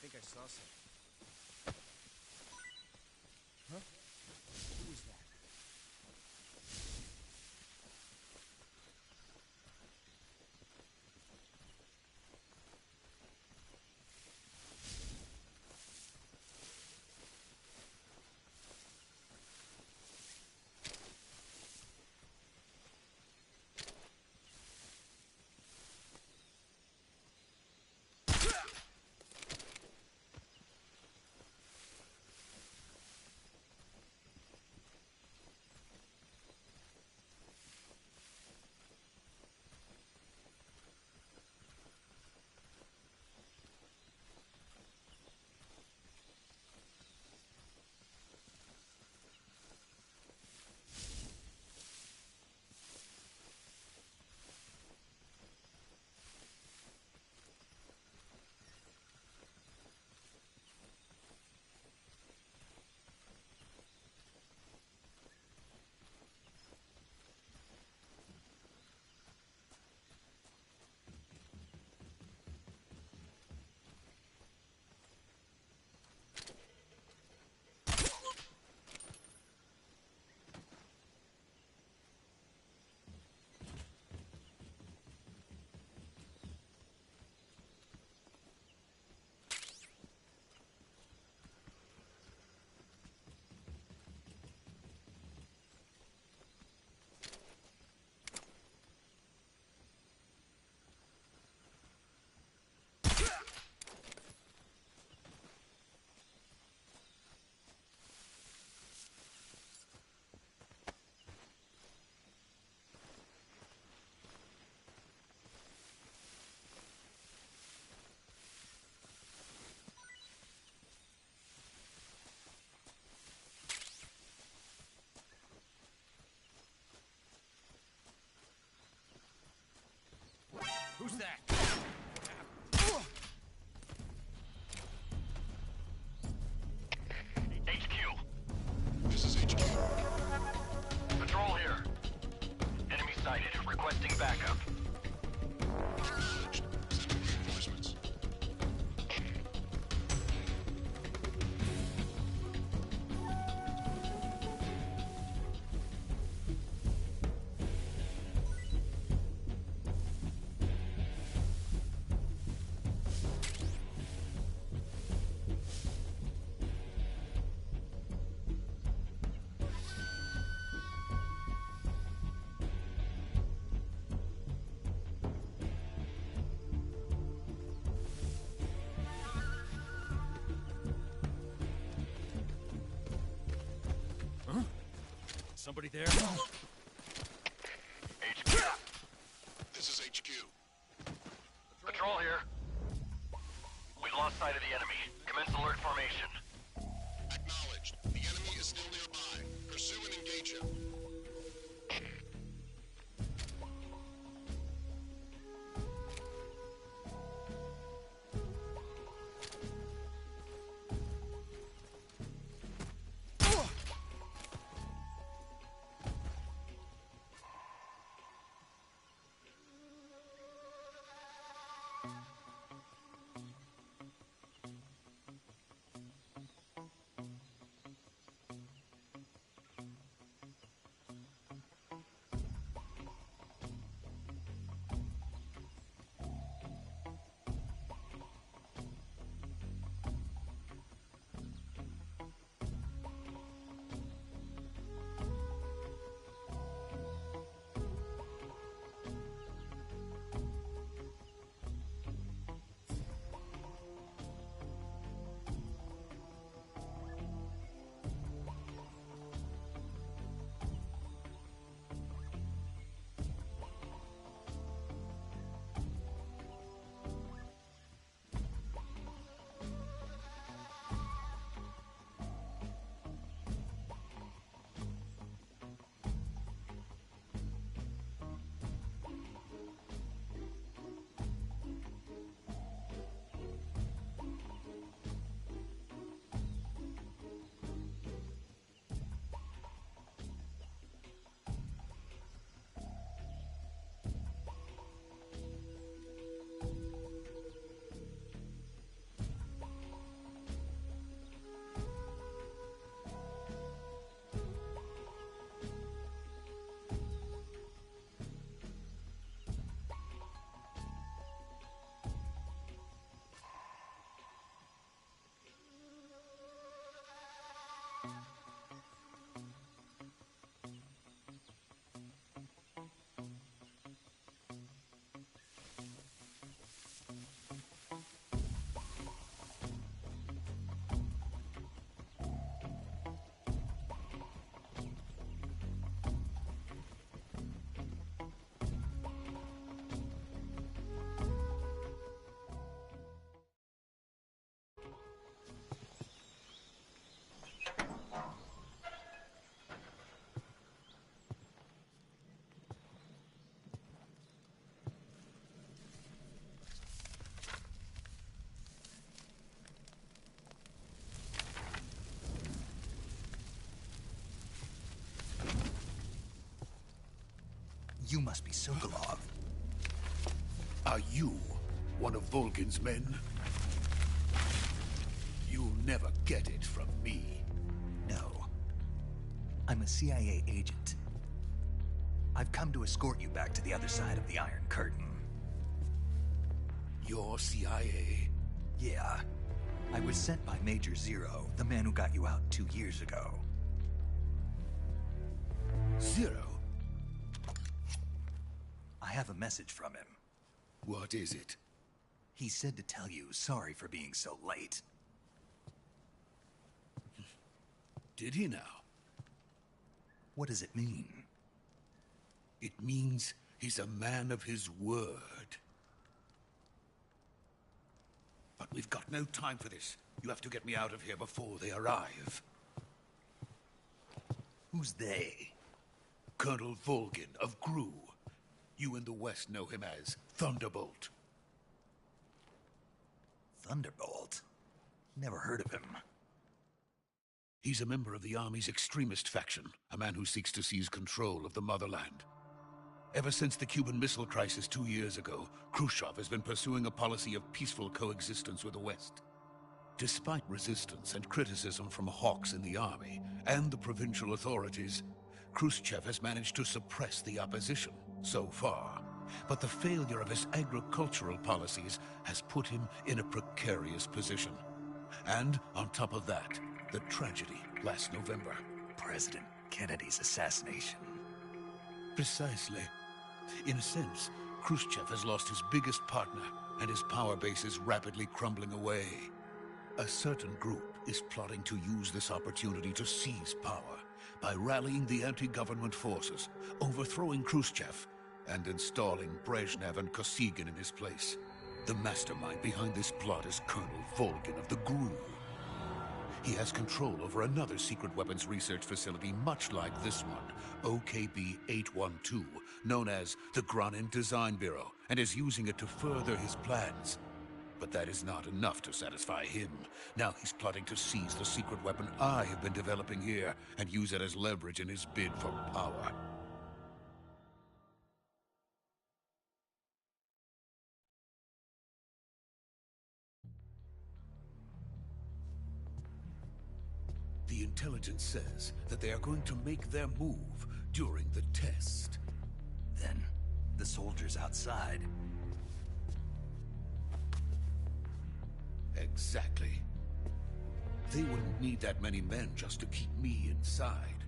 Speaker 7: I think I saw something. Huh? Who was that? Who's that?
Speaker 4: HQ. This is HQ. Patrol here. Enemy sighted. Requesting backup. Acknowledged. Sending reinforcements.
Speaker 7: Somebody there?
Speaker 4: HQ. This is HQ. Patrol here. We've lost sight of the enemy. Commence alert formation. Acknowledged. The enemy is still nearby. Pursue and engage him.
Speaker 1: You must be Sokolov.
Speaker 8: Are you one of Volgin's men? You'll never get it from me.
Speaker 1: No. I'm a CIA agent. I've come to escort you back to the other side of the Iron Curtain.
Speaker 8: You're CIA?
Speaker 1: Yeah. I was sent by Major Zero, the man who got you out 2 years ago.
Speaker 8: Zero?
Speaker 1: I have a message from him.
Speaker 8: What is it?
Speaker 1: He said to tell you sorry for being so late.
Speaker 8: Did he now?
Speaker 1: What does it mean?
Speaker 8: It means he's a man of his word. But we've got no time for this. You have to get me out of here before they arrive.
Speaker 1: Who's they?
Speaker 8: Colonel Volgin of GRU. You in the West know him as Thunderbolt.
Speaker 1: Thunderbolt? Never heard of him.
Speaker 8: He's a member of the Army's extremist faction, a man who seeks to seize control of the motherland. Ever since the Cuban Missile Crisis 2 years ago, Khrushchev has been pursuing a policy of peaceful coexistence with the West. Despite resistance and criticism from hawks in the army and the provincial authorities, Khrushchev has managed to suppress the opposition so far. But the failure of his agricultural policies has put him in a precarious position. And on top of that, the tragedy last November.
Speaker 1: President Kennedy's assassination.
Speaker 8: Precisely. In a sense, Khrushchev has lost his biggest partner, and his power base is rapidly crumbling away. A certain group is plotting to use this opportunity to seize power by rallying the anti-government forces, overthrowing Khrushchev, and installing Brezhnev and Kosygin in his place. The mastermind behind this plot is Colonel Volgin of the GRU. He has control over another secret weapons research facility much like this one, OKB-812, known as the Granin Design Bureau, and is using it to further his plans. But that is not enough to satisfy him. Now he's plotting to seize the secret weapon I have been developing here and use it as leverage in his bid for power. The intelligence says that they are going to make their move during the test.
Speaker 1: Then, the soldiers outside.
Speaker 8: Exactly. They wouldn't need that many men just to keep me inside.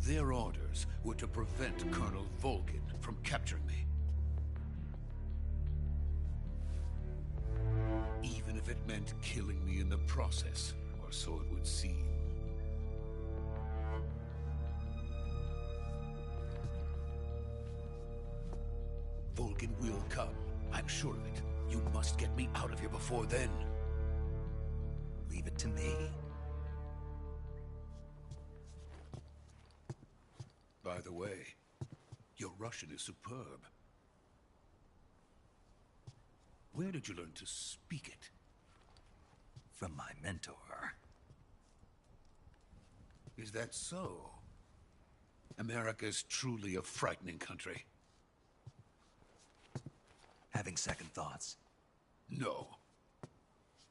Speaker 8: Their orders were to prevent Colonel Volgin from capturing me. Even if it meant killing me in the process, or so it would seem. Volgin will come. I'm sure of it. You must get me out of here before then.
Speaker 1: Leave it to me.
Speaker 8: By the way, your Russian is superb. Where did you learn to speak it?
Speaker 1: From my mentor.
Speaker 8: Is that so? America is truly a frightening country.
Speaker 1: Having second thoughts?
Speaker 8: No.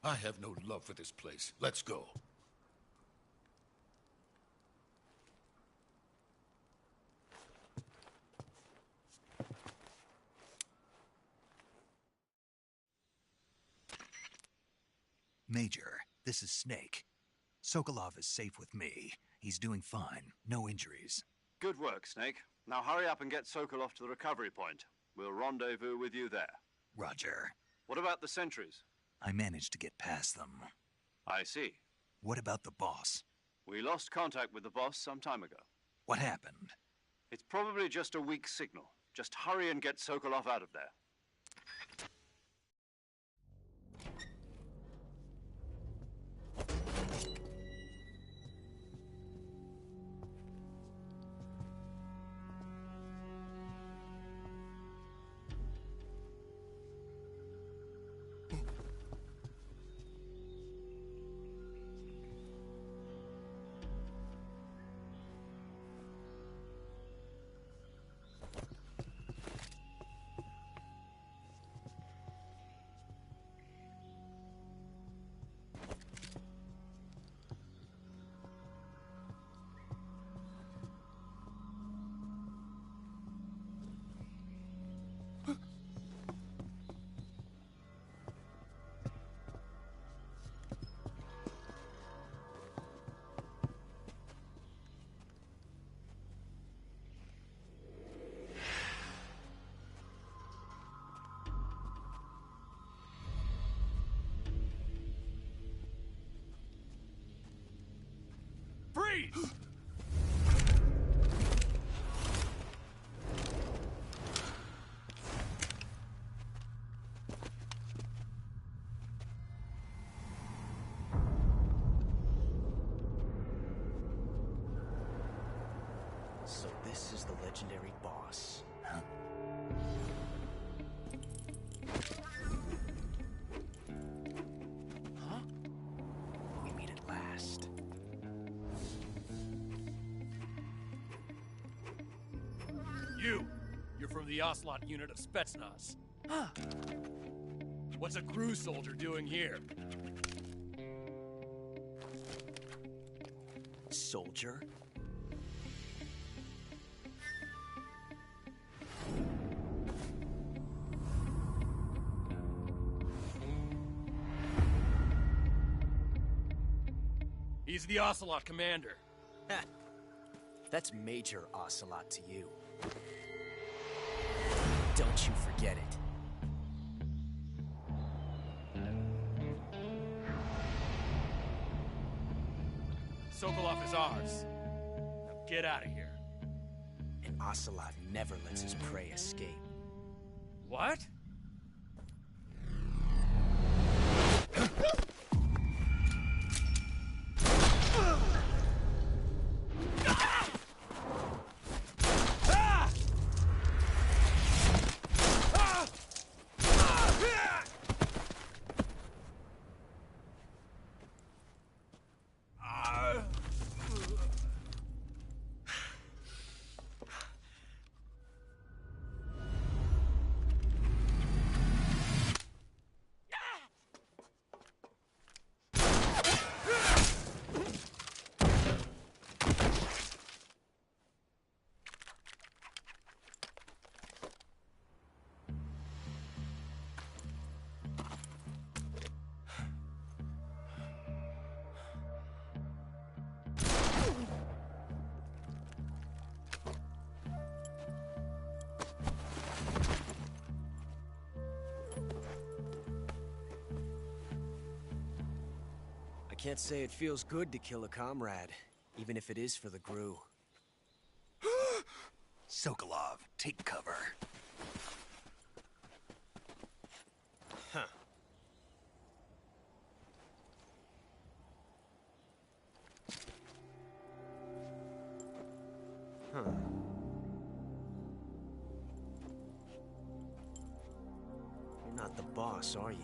Speaker 8: I have no love for this place. Let's go.
Speaker 1: Major, this is Snake. Sokolov is safe with me. He's doing fine. No injuries.
Speaker 2: Good work, Snake. Now hurry up and get Sokolov to the recovery point. We'll rendezvous with you there.
Speaker 1: Roger.
Speaker 2: What about the sentries?
Speaker 1: I managed to get past them.
Speaker 2: I see.
Speaker 1: What about the boss?
Speaker 2: We lost contact with the boss some time ago.
Speaker 1: What happened?
Speaker 2: It's probably just a weak signal. Just hurry and get Sokolov out of there.
Speaker 7: Freeze!
Speaker 3: So this is the legendary boss.
Speaker 1: Huh?
Speaker 3: You're from the Ocelot unit of Spetsnaz. Huh. What's a crew soldier doing here?
Speaker 9: Soldier?
Speaker 3: He's the Ocelot commander.
Speaker 9: Ha! That's Major Ocelot to you. Don't you forget it.
Speaker 3: Sokolov is ours. Now get out of here.
Speaker 9: And Ocelot never lets his prey escape.
Speaker 3: What?
Speaker 9: I can't say it feels good to kill a comrade, even if it is for the GRU.
Speaker 1: Sokolov, take cover.
Speaker 9: Huh. Huh. You're not the boss, are you?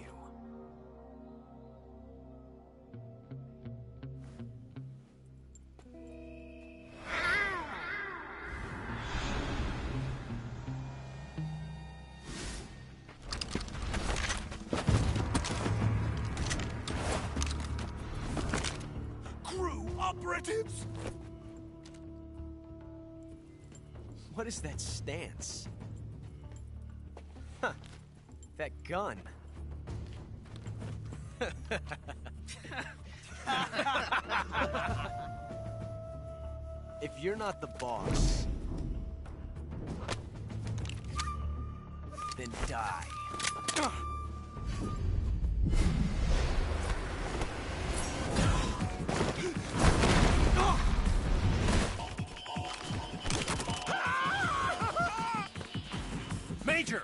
Speaker 1: Operatives!
Speaker 9: What is that stance? Huh. That gun. If you're not the boss, then die.
Speaker 3: Major!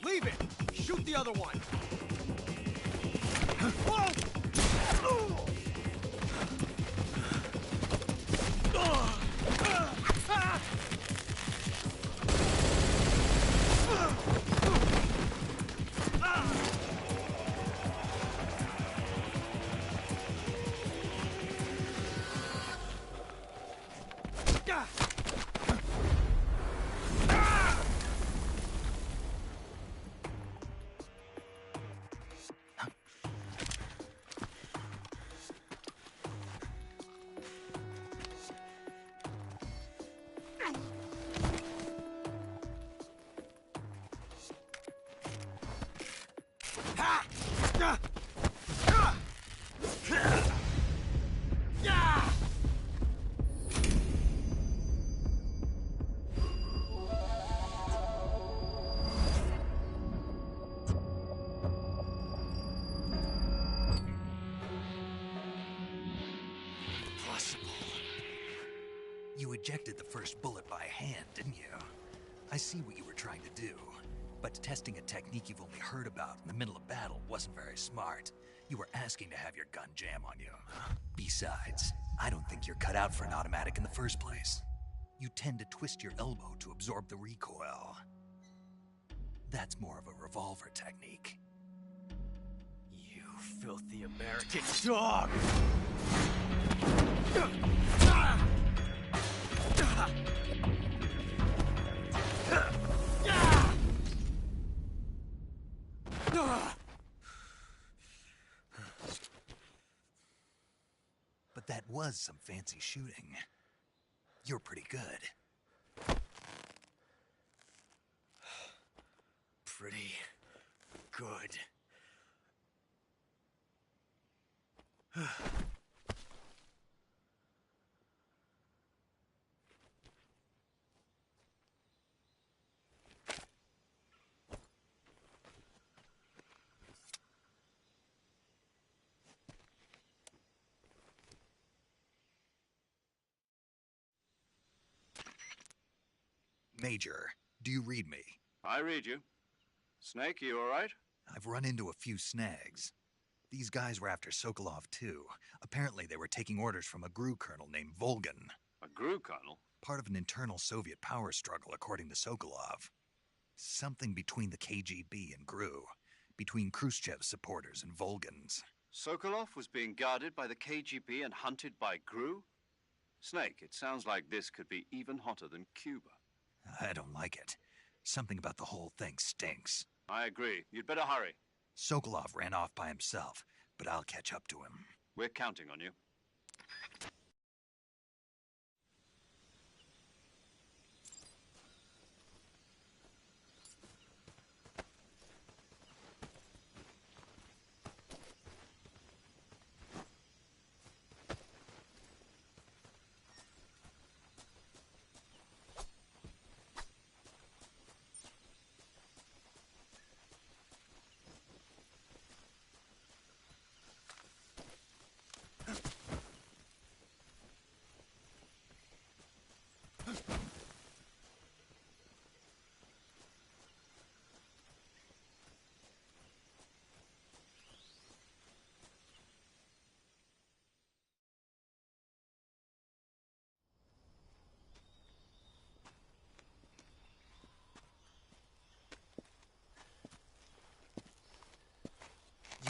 Speaker 9: Leave it! Shoot the other one!
Speaker 1: You ejected the first bullet by hand, didn't you? I see what you were trying to do. But testing a technique you've only heard about in the middle of battle wasn't very smart. You were asking to have your gun jam on you. Besides, I don't think you're cut out for an automatic in the first place. You tend to twist your elbow to absorb the recoil. That's more of a revolver technique.
Speaker 9: You filthy American dog!
Speaker 1: was some fancy shooting. You're pretty good.
Speaker 9: Pretty good.
Speaker 1: Major, do you read me?
Speaker 2: I read you. Snake, you all right?
Speaker 1: I've run into a few snags. These guys were after Sokolov, too. Apparently they were taking orders from a GRU colonel named Volgan.
Speaker 2: A GRU colonel?
Speaker 1: Part of an internal Soviet power struggle, according to Sokolov. Something between the KGB and GRU. Between Khrushchev's supporters and Volgan's.
Speaker 2: Sokolov was being guarded by the KGB and hunted by GRU? Snake, it sounds like this could be even hotter than Cuba.
Speaker 1: I don't like it. Something about the whole thing stinks.
Speaker 2: I agree. You'd better hurry.
Speaker 1: Sokolov ran off by himself, but I'll catch up to him.
Speaker 2: We're counting on you.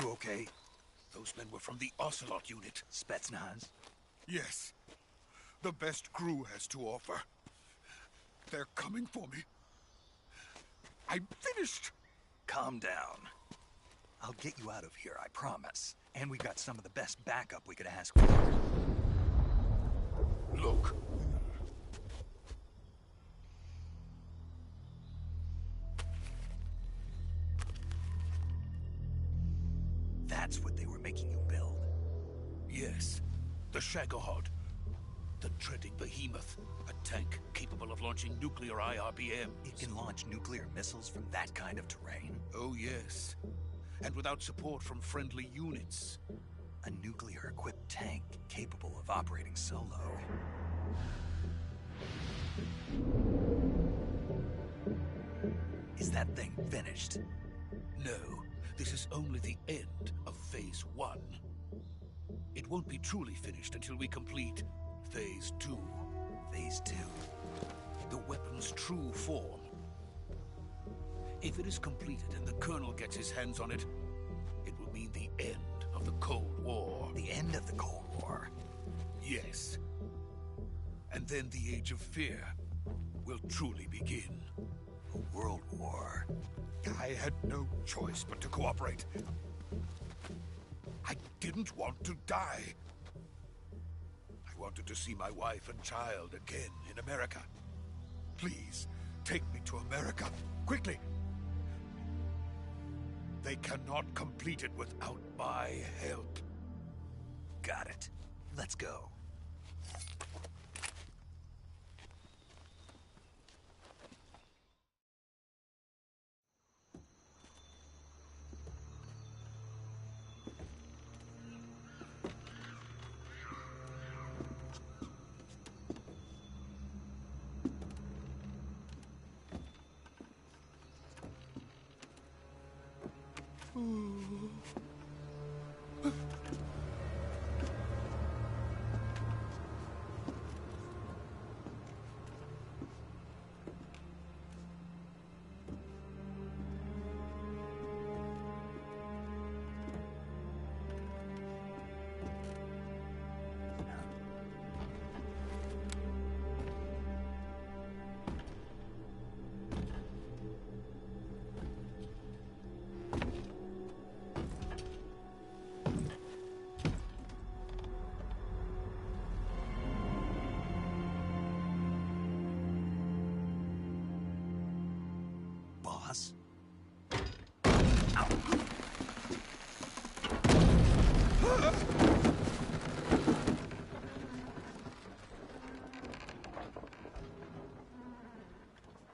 Speaker 1: You okay?
Speaker 8: Those men were from the Ocelot unit.
Speaker 1: Spetsnaz?
Speaker 8: Yes. The best GRU has to offer. They're coming for me. I'm finished.
Speaker 1: Calm down. I'll get you out of here, I promise. And we've got some of the best backup we could ask for.
Speaker 8: Look.
Speaker 1: That's what they were making you build?
Speaker 8: Yes. The Shagohod. The dreaded behemoth. A tank capable of launching nuclear IRBMs.
Speaker 1: It can launch nuclear missiles from that kind of terrain?
Speaker 8: Oh, yes. And without support from friendly units.
Speaker 1: A nuclear-equipped tank capable of operating solo. Is that thing finished?
Speaker 8: No. This is only the end of Phase 1. It won't be truly finished until we complete Phase 2.
Speaker 1: Phase 2?
Speaker 8: The weapon's true form. If it is completed and the Colonel gets his hands on it, it will mean the end of the Cold War.
Speaker 1: The end of the Cold War?
Speaker 8: Yes. And then the Age of Fear will truly begin.
Speaker 1: A world war?
Speaker 8: I had no choice but to cooperate. I didn't want to die. I wanted to see my wife and child again in America. Please, take me to America, quickly. They cannot complete it without my help.
Speaker 1: Got it. Let's go. boss.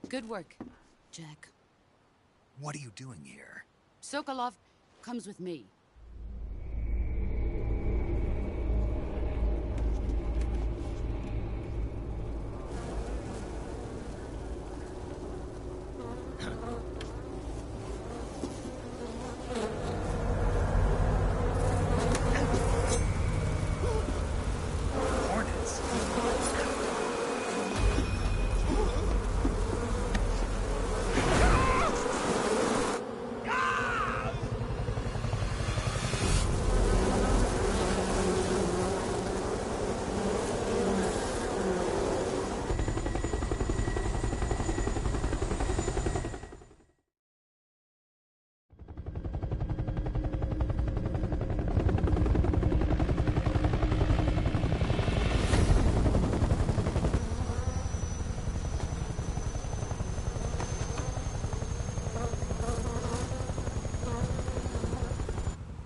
Speaker 6: Good work, Jack.
Speaker 1: What are you doing here?
Speaker 6: Sokolov comes with me.
Speaker 1: Hornets.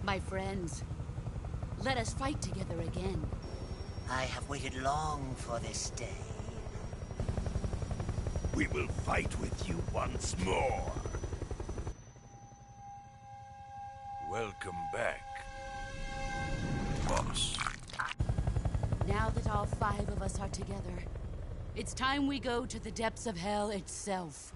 Speaker 6: My friends, let us fight together again.
Speaker 10: I have waited long for this day.
Speaker 8: We will fight with you once more. Welcome back, boss.
Speaker 6: Now that all 5 of us are together, it's time we go to the depths of hell itself.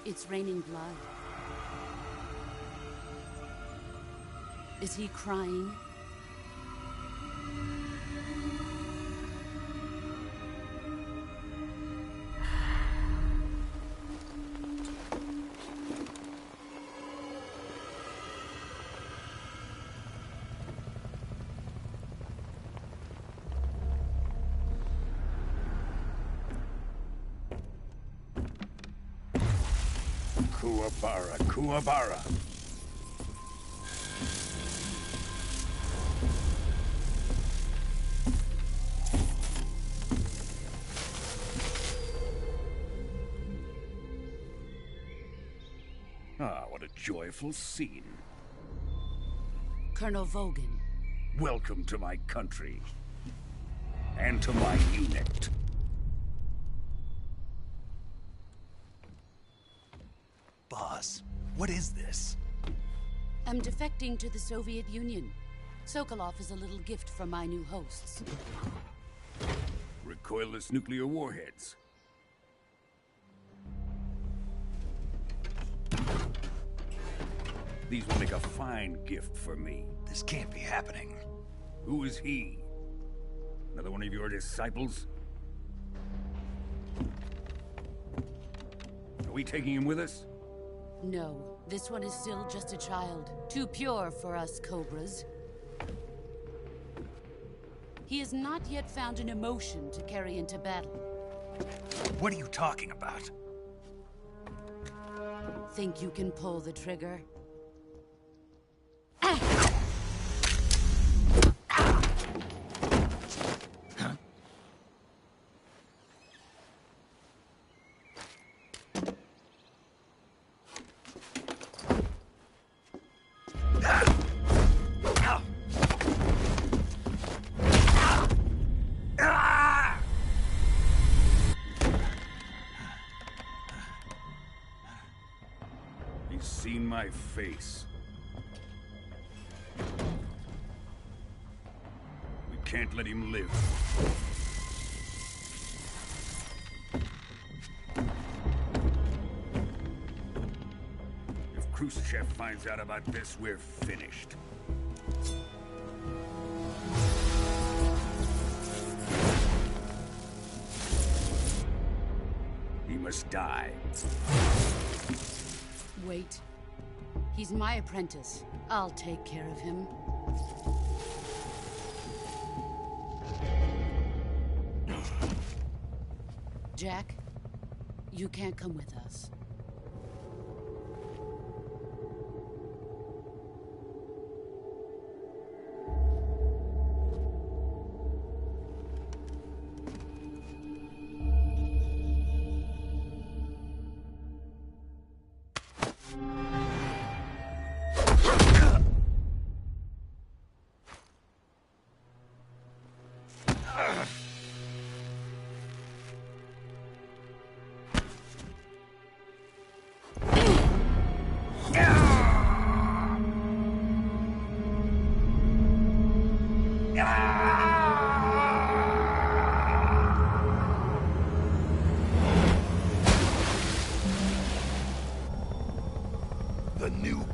Speaker 6: It's raining blood. Is he crying?
Speaker 8: Kuwabara, Kuwabara. Ah, what a joyful scene.
Speaker 6: Colonel Vogan.
Speaker 8: Welcome to my country. And to my unit.
Speaker 1: Boss, what is this?
Speaker 6: I'm defecting to the Soviet Union. Sokolov is a little gift from my new hosts.
Speaker 8: Recoilless nuclear warheads. These will make a fine gift for me.
Speaker 1: This can't be happening.
Speaker 8: Who is he? Another one of your disciples? Are we taking him with us?
Speaker 6: No, this one is still just a child. Too pure for us Cobras. He has not yet found an emotion to carry into battle.
Speaker 1: What are you talking about?
Speaker 6: Think you can pull the trigger?
Speaker 8: He's seen my face. We can't let him live. If Khrushchev finds out about this, we're finished. He must die.
Speaker 6: Wait. He's my apprentice. I'll take care of him. Jack, you can't come with us.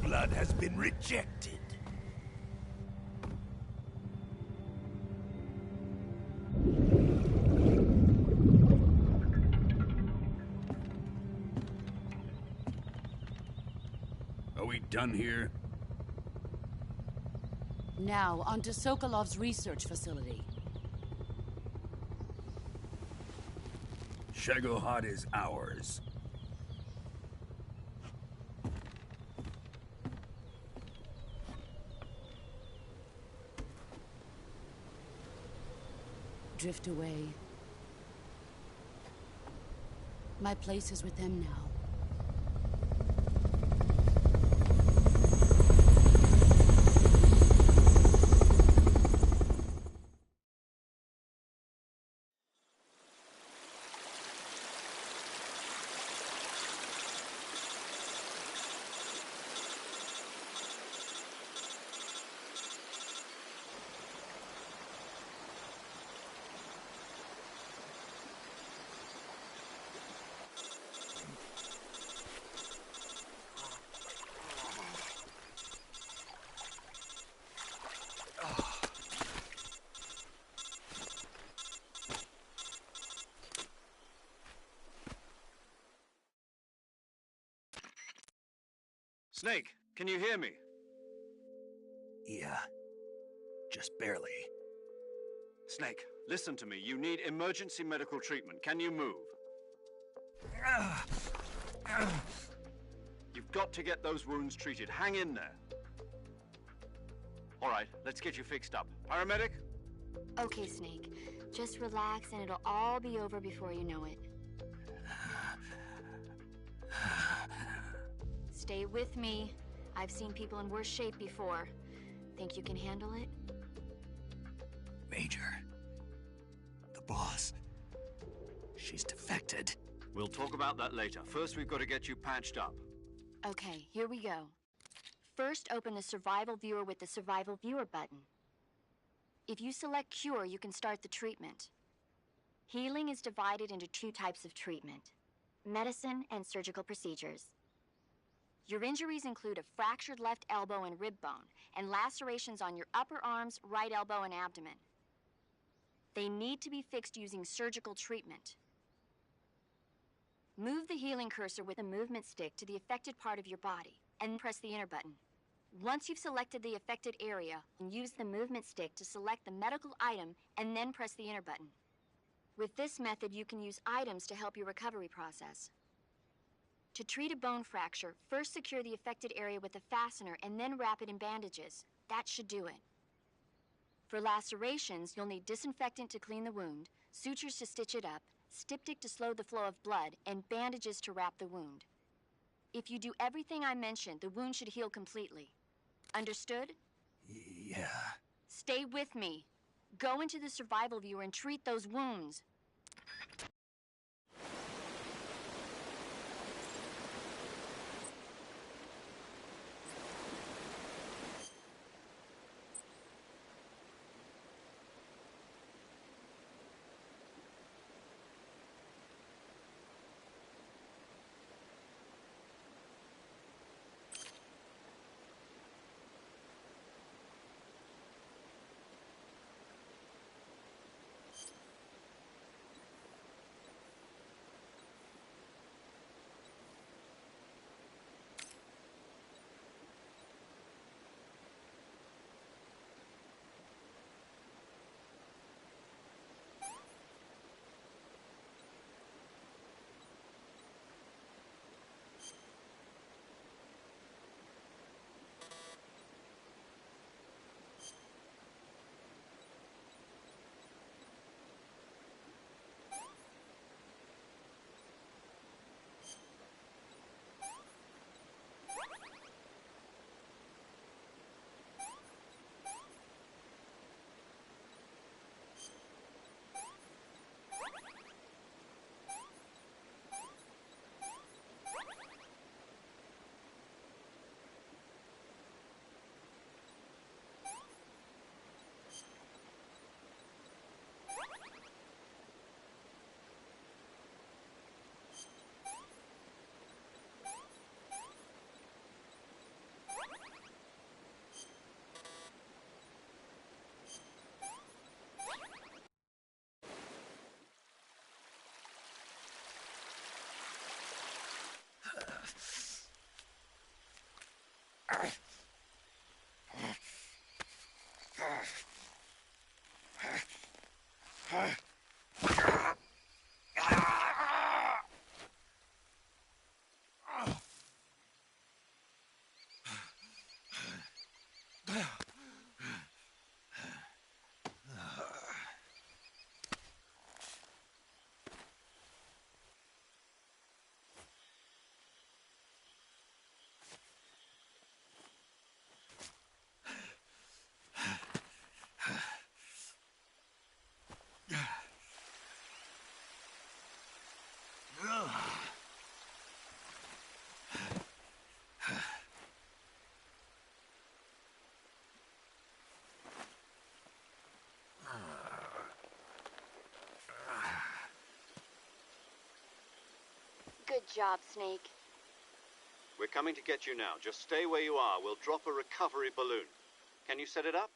Speaker 8: blood has been rejected.
Speaker 11: Are we done here?
Speaker 6: Now, on to Sokolov's research facility.
Speaker 11: Shagohod is ours.
Speaker 6: Drift away. My place is with them now.
Speaker 2: Snake, can you hear me?
Speaker 1: Yeah. Just barely.
Speaker 2: Snake, listen to me. You need emergency medical treatment. Can you move? You've got to get those wounds treated. Hang in there. All right, let's get you fixed up. Paramedic?
Speaker 5: Okay, Snake. Just relax and it'll all be over before you know it. Stay with me. I've seen people in worse shape before. Think you can handle it?
Speaker 1: Major. The boss. She's defected.
Speaker 2: We'll talk about that later. First, we've got to get you patched up.
Speaker 5: Okay, here we go. First, open the Survival Viewer with the Survival Viewer button. If you select Cure, you can start the treatment. Healing is divided into two types of treatment: medicine and surgical procedures. Your injuries include a fractured left elbow and rib bone, and lacerations on your upper arms, right elbow, and abdomen. They need to be fixed using surgical treatment. Move the healing cursor with a movement stick to the affected part of your body, and press the enter button. Once you've selected the affected area, use the movement stick to select the medical item, and then press the enter button. With this method, you can use items to help your recovery process. To treat a bone fracture, first secure the affected area with a fastener and then wrap it in bandages. That should do it. For lacerations, you'll need disinfectant to clean the wound, sutures to stitch it up, styptic to slow the flow of blood, and bandages to wrap the wound. If you do everything I mentioned, the wound should heal completely. Understood?
Speaker 1: Yeah.
Speaker 5: Stay with me. Go into the Survival Viewer and treat those wounds. job, Snake.
Speaker 2: We're coming to get you now. Just stay where you are. We'll drop a recovery balloon. Can you set it up?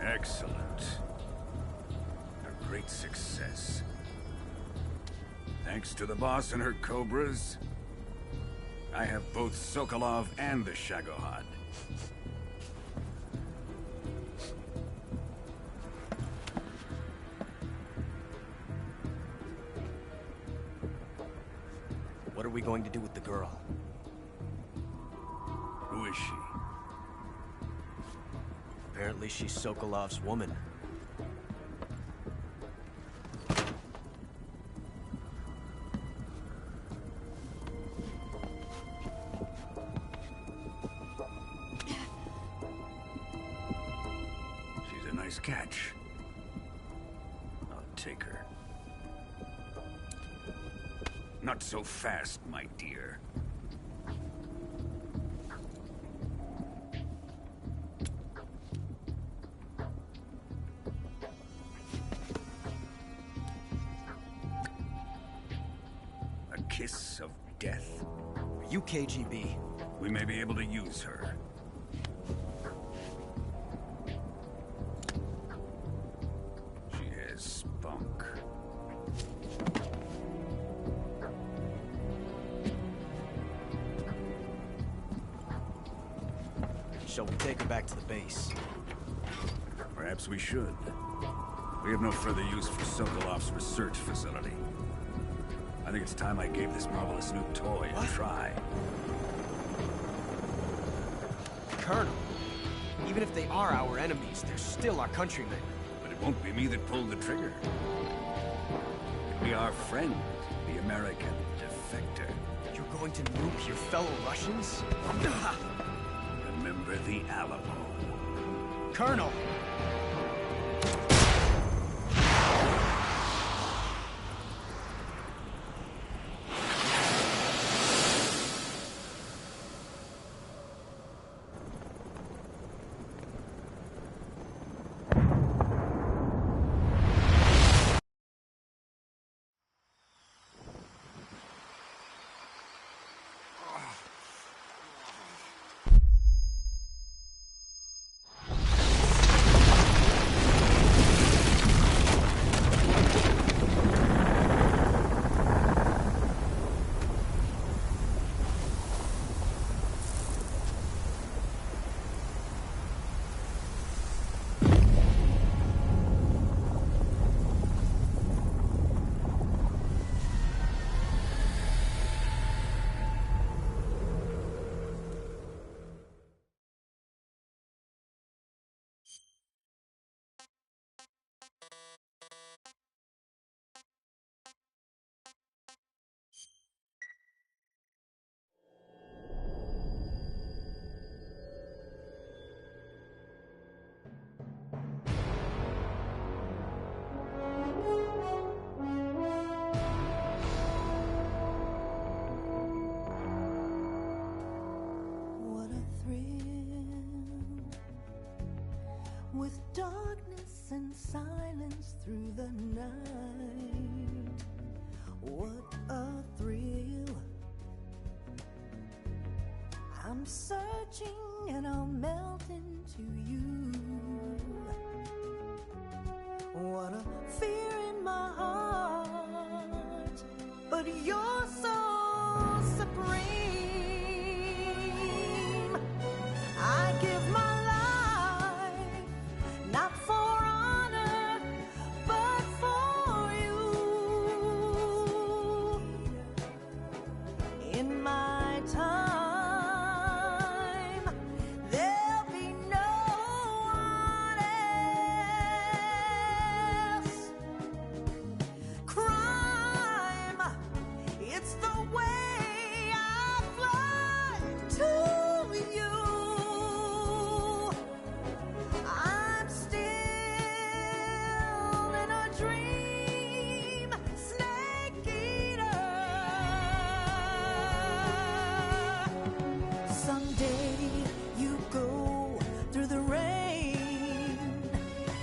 Speaker 11: Excellent. A great success. Thanks to the boss and her cobras, I have both Sokolov and the Shagohod.
Speaker 9: What are we going to do with the girl?
Speaker 11: Who is she?
Speaker 9: Apparently she's Sokolov's woman.
Speaker 11: She's a nice catch. I'll take her. Not so fast, my dear. A kiss of death?
Speaker 9: Are you KGB?
Speaker 11: We may be able to use her. She has spunk.
Speaker 9: Shall we take her back to the base?
Speaker 11: Perhaps we should. We have no further use for Sokolov's research facility. I think it's time I gave this marvelous new toy a try.
Speaker 9: Colonel. Even if they are our enemies, they're still our countrymen.
Speaker 11: But it won't be me that pulled the trigger. It'll be our friend, the American defector.
Speaker 9: You're going to nuke your fellow Russians?
Speaker 11: Remember the Alamo.
Speaker 9: Colonel!
Speaker 12: With darkness and silence through the night, what a thrill. I'm searching and I'll melt into you. What a fear in my heart, but you're so supreme. I give my not for honor, but for you. In my time, there'll be no one else. Crime, it's the way I fly to you. I'm still in a dream, snake eater. Someday you go through the rain,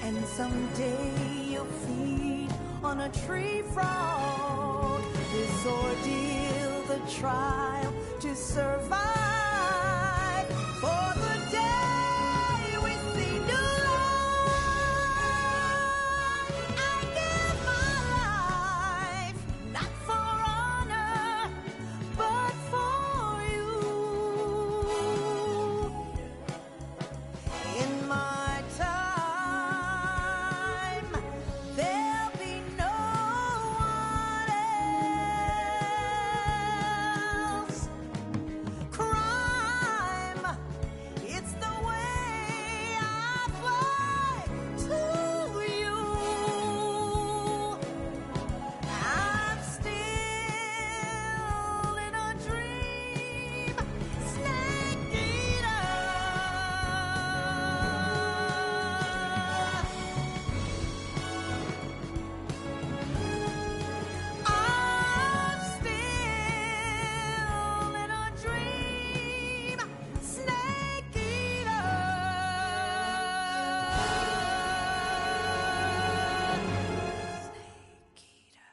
Speaker 12: and someday you'll feed on a tree frog. This ordeal, the trial to survive for the day we see new life. I give my life, not for honor, but for you. In my time, there'll be no one else. Crime, it's the way I fly to you. I'm still in a dream, snake eater. I'm still in a dream, snake eater. Snake eater.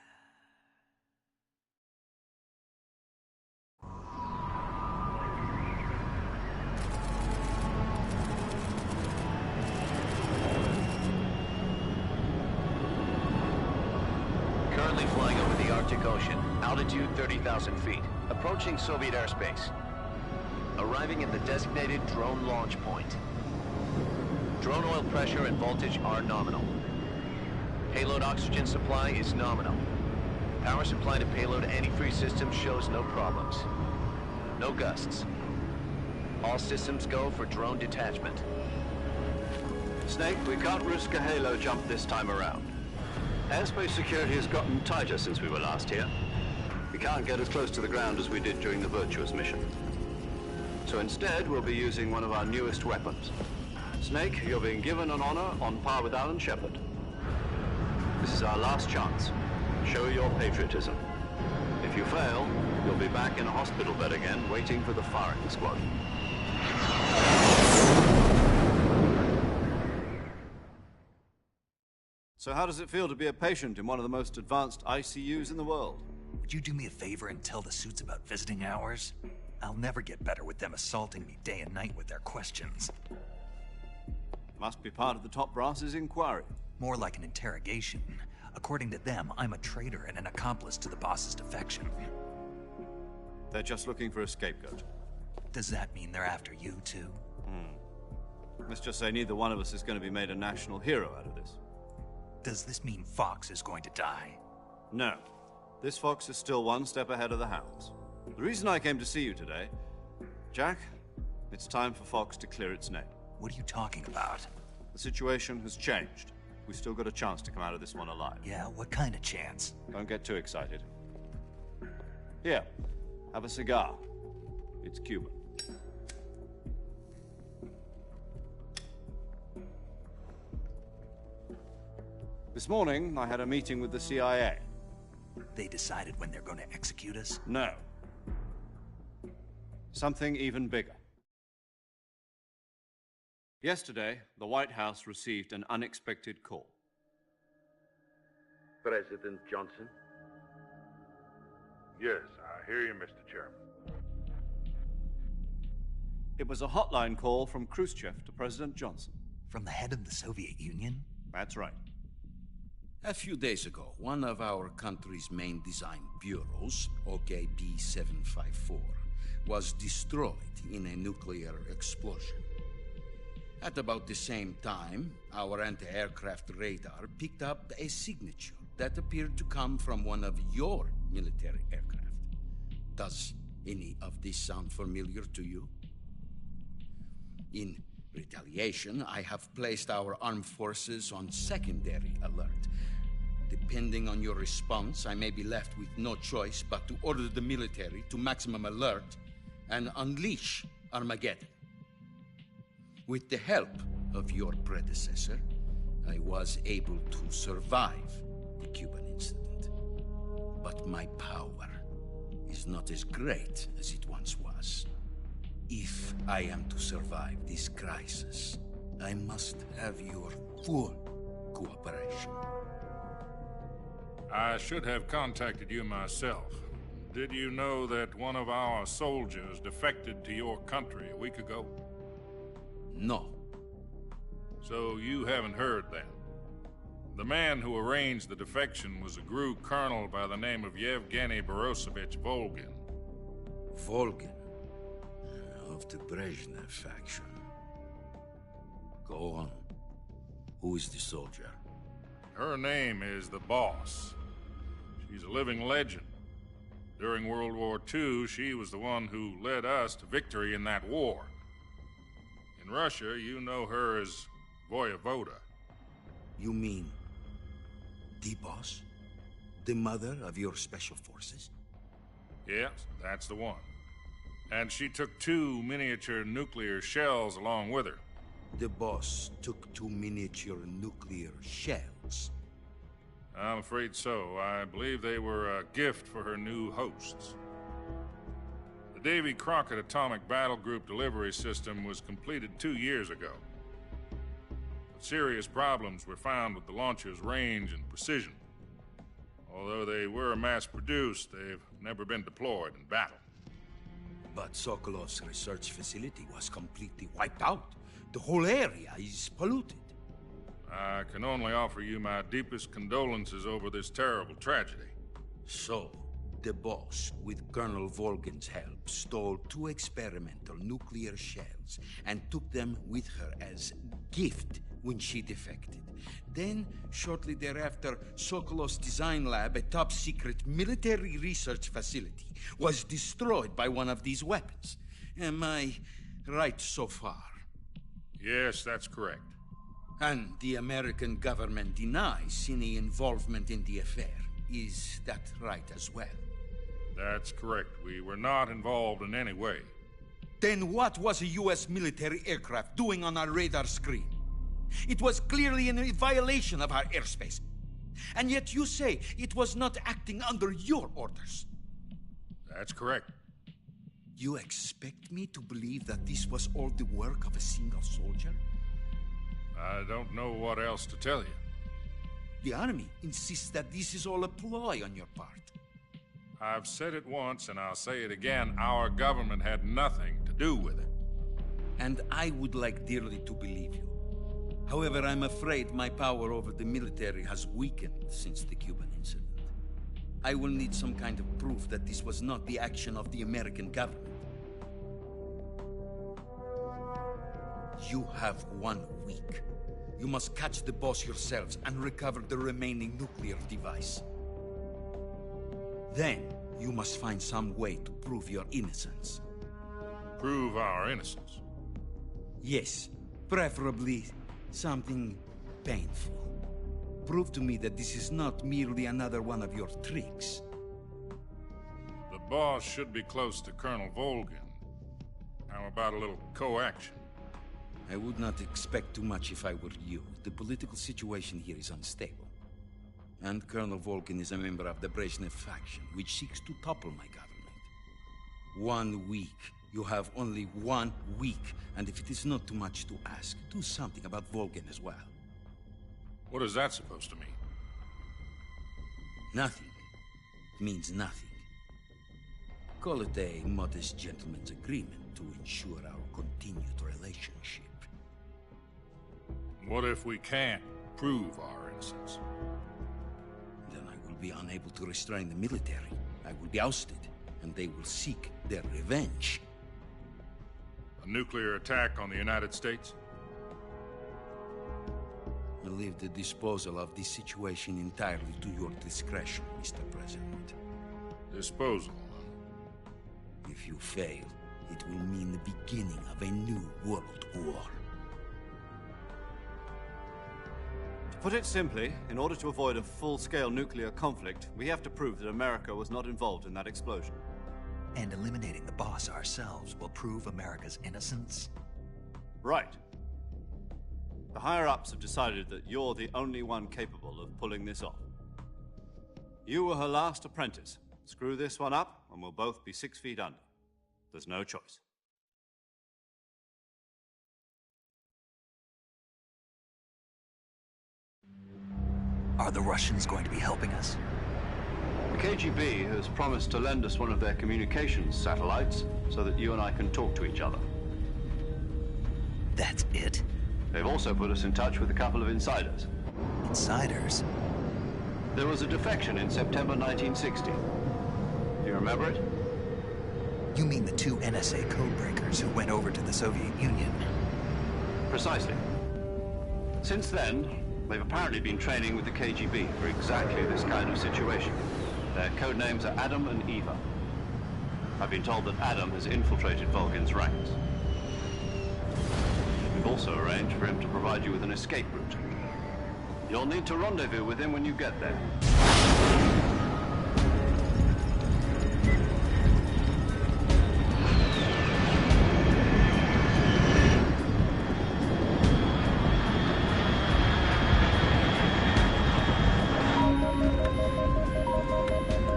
Speaker 13: Currently flying over the Arctic Ocean, altitude 30,000 feet, approaching Soviet airspace. Arriving at the designated drone launch point. Drone oil pressure and voltage are nominal. Payload oxygen supply is nominal. Power supply to payload antifreeze system shows no problems. No gusts. All systems go for drone detachment.
Speaker 2: Snake, we can't risk a halo jump this time around. Airspace security has gotten tighter since we were last here. We can't get as close to the ground as we did during the Virtuous mission. So instead, we'll be using one of our newest weapons. Snake, you're being given an honor on par with Alan Shepard. This is our last chance. Show your patriotism. If you fail, you'll be back in a hospital bed again, waiting for the firing squad. So how does it feel to be a patient in one of the most advanced ICUs in the world?
Speaker 1: Would you do me a favor and tell the suits about visiting hours? I'll never get better with them assaulting me day and night with their questions.
Speaker 2: Must be part of the top brass's inquiry.
Speaker 1: More like an interrogation. According to them, I'm a traitor and an accomplice to the boss's defection.
Speaker 2: They're just looking for a scapegoat.
Speaker 1: Does that mean they're after you, too?
Speaker 2: Let's just say neither one of us is going to be made a national hero out of this.
Speaker 1: Does this mean Fox is going to die?
Speaker 2: No. This Fox is still one step ahead of the hounds. The reason I came to see you today... Jack, it's time for Fox to clear its name.
Speaker 1: What are you talking about?
Speaker 2: The situation has changed. We've still got a chance to come out of this one alive.
Speaker 1: Yeah, what kind of chance?
Speaker 2: Don't get too excited. Here, have a cigar. It's Cuban. This morning, I had a meeting with the CIA.
Speaker 1: They decided when they're going to execute us?
Speaker 2: No. Something even bigger. Yesterday, the White House received an unexpected call.
Speaker 14: President Johnson?
Speaker 15: Yes, I hear you, Mr. Chairman.
Speaker 2: It was a hotline call from Khrushchev to President Johnson.
Speaker 1: From the head of the Soviet Union?
Speaker 2: That's right.
Speaker 8: A few days ago, one of our country's main design bureaus, OKB 754, was destroyed in a nuclear explosion. At about the same time, our anti-aircraft radar picked up a signature that appeared to come from one of your military aircraft. Does any of this sound familiar to you? In retaliation, I have placed our armed forces on secondary alert. Depending on your response, I may be left with no choice but to order the military to maximum alert and unleash Armageddon. With the help of your predecessor, I was able to survive the Cuban incident. But my power is not as great as it once was. If I am to survive this crisis, I must have your full cooperation.
Speaker 15: I should have contacted you myself. Did you know that one of our soldiers defected to your country a week ago?
Speaker 8: No.
Speaker 15: So you haven't heard then? The man who arranged the defection was a GRU colonel by the name of Yevgeny Borosovich Volgin.
Speaker 8: Volgin? Of the Brezhnev faction. Go on. Who is the soldier?
Speaker 15: Her name is the Boss. She's a living legend. During World War II, she was the one who led us to victory in that war. In Russia, you know her as Voyevoda.
Speaker 8: You mean the Boss? The mother of your special forces?
Speaker 15: Yes, that's the one. And she took 2 miniature nuclear shells along with her.
Speaker 8: The Boss took 2 miniature nuclear shells?
Speaker 15: I'm afraid so. I believe they were a gift for her new hosts. The Davy Crockett Atomic Battle Group delivery system was completed 2 years ago. But serious problems were found with the launcher's range and precision. Although they were mass-produced, they've never been deployed in battle.
Speaker 8: But Sokolov's research facility was completely wiped out. The whole area is polluted.
Speaker 15: I can only offer you my deepest condolences over this terrible tragedy.
Speaker 8: So, the Boss, with Colonel Volgin's help, stole 2 experimental nuclear shells and took them with her as gift when she defected. Then, shortly thereafter, Sokolov's design lab, a top-secret military research facility, was destroyed by one of these weapons. And my right so far?
Speaker 15: Yes, that's correct.
Speaker 8: And the American government denies any involvement in the affair. Is that right as well?
Speaker 15: That's correct. We were not involved in any way.
Speaker 8: Then what was a U.S. military aircraft doing on our radar screen? It was clearly in violation of our airspace. And yet you say it was not acting under your orders.
Speaker 15: That's correct.
Speaker 8: You expect me to believe that this was all the work of a single soldier?
Speaker 15: I don't know what else to tell you.
Speaker 8: The Army insists that this is all a ploy on your part.
Speaker 15: I've said it once, and I'll say it again. Our government had nothing to do with it.
Speaker 8: And I would like dearly to believe you. However, I'm afraid my power over the military has weakened since the Cuban incident. I will need some kind of proof that this was not the action of the American government. You have 1 week. You must catch the boss yourselves and recover the remaining nuclear device. Then, you must find some way to prove your innocence.
Speaker 15: Prove our innocence?
Speaker 8: Yes, preferably something painful. Prove to me that this is not merely another one of your tricks.
Speaker 15: The boss should be close to Colonel Volgin. How about a little co-action?
Speaker 8: I would not expect too much if I were you. The political situation here is unstable. And Colonel Volgin is a member of the Brezhnev faction, which seeks to topple my government. 1 week. You have only 1 week. And if it is not too much to ask, do something about Volgin as well.
Speaker 15: What is that supposed to mean?
Speaker 8: Nothing. It means nothing. Call it a modest gentleman's agreement to ensure our continued relationship.
Speaker 15: What if we can't prove our innocence?
Speaker 8: Then I will be unable to restrain the military. I will be ousted, and they will seek their revenge.
Speaker 15: A nuclear attack on the United States?
Speaker 8: I leave the disposal of this situation entirely to your discretion, Mr. President.
Speaker 15: Disposal?
Speaker 8: If you fail, it will mean the beginning of a new world war.
Speaker 2: To put it simply, in order to avoid a full-scale nuclear conflict, we have to prove that America was not involved in that explosion.
Speaker 1: And eliminating the boss ourselves will prove America's innocence?
Speaker 2: Right. The higher-ups have decided that you're the only one capable of pulling this off. You were her last apprentice. Screw this one up, and we'll both be 6 feet under. There's no choice.
Speaker 1: Are the Russians going to be helping us?
Speaker 2: The KGB has promised to lend us one of their communications satellites so that you and I can talk to each other.
Speaker 1: That's it?
Speaker 2: They've also put us in touch with a couple of insiders.
Speaker 1: Insiders?
Speaker 2: There was a defection in September 1960. Do you remember it?
Speaker 1: You mean the 2 NSA codebreakers who went over to the Soviet Union?
Speaker 2: Precisely. Since then, they've apparently been training with the KGB for exactly this kind of situation. Their code names are Adam and Eva. I've been told that Adam has infiltrated Volgin's ranks. We've also arranged for him to provide you with an escape route. You'll need to rendezvous with him when you get there.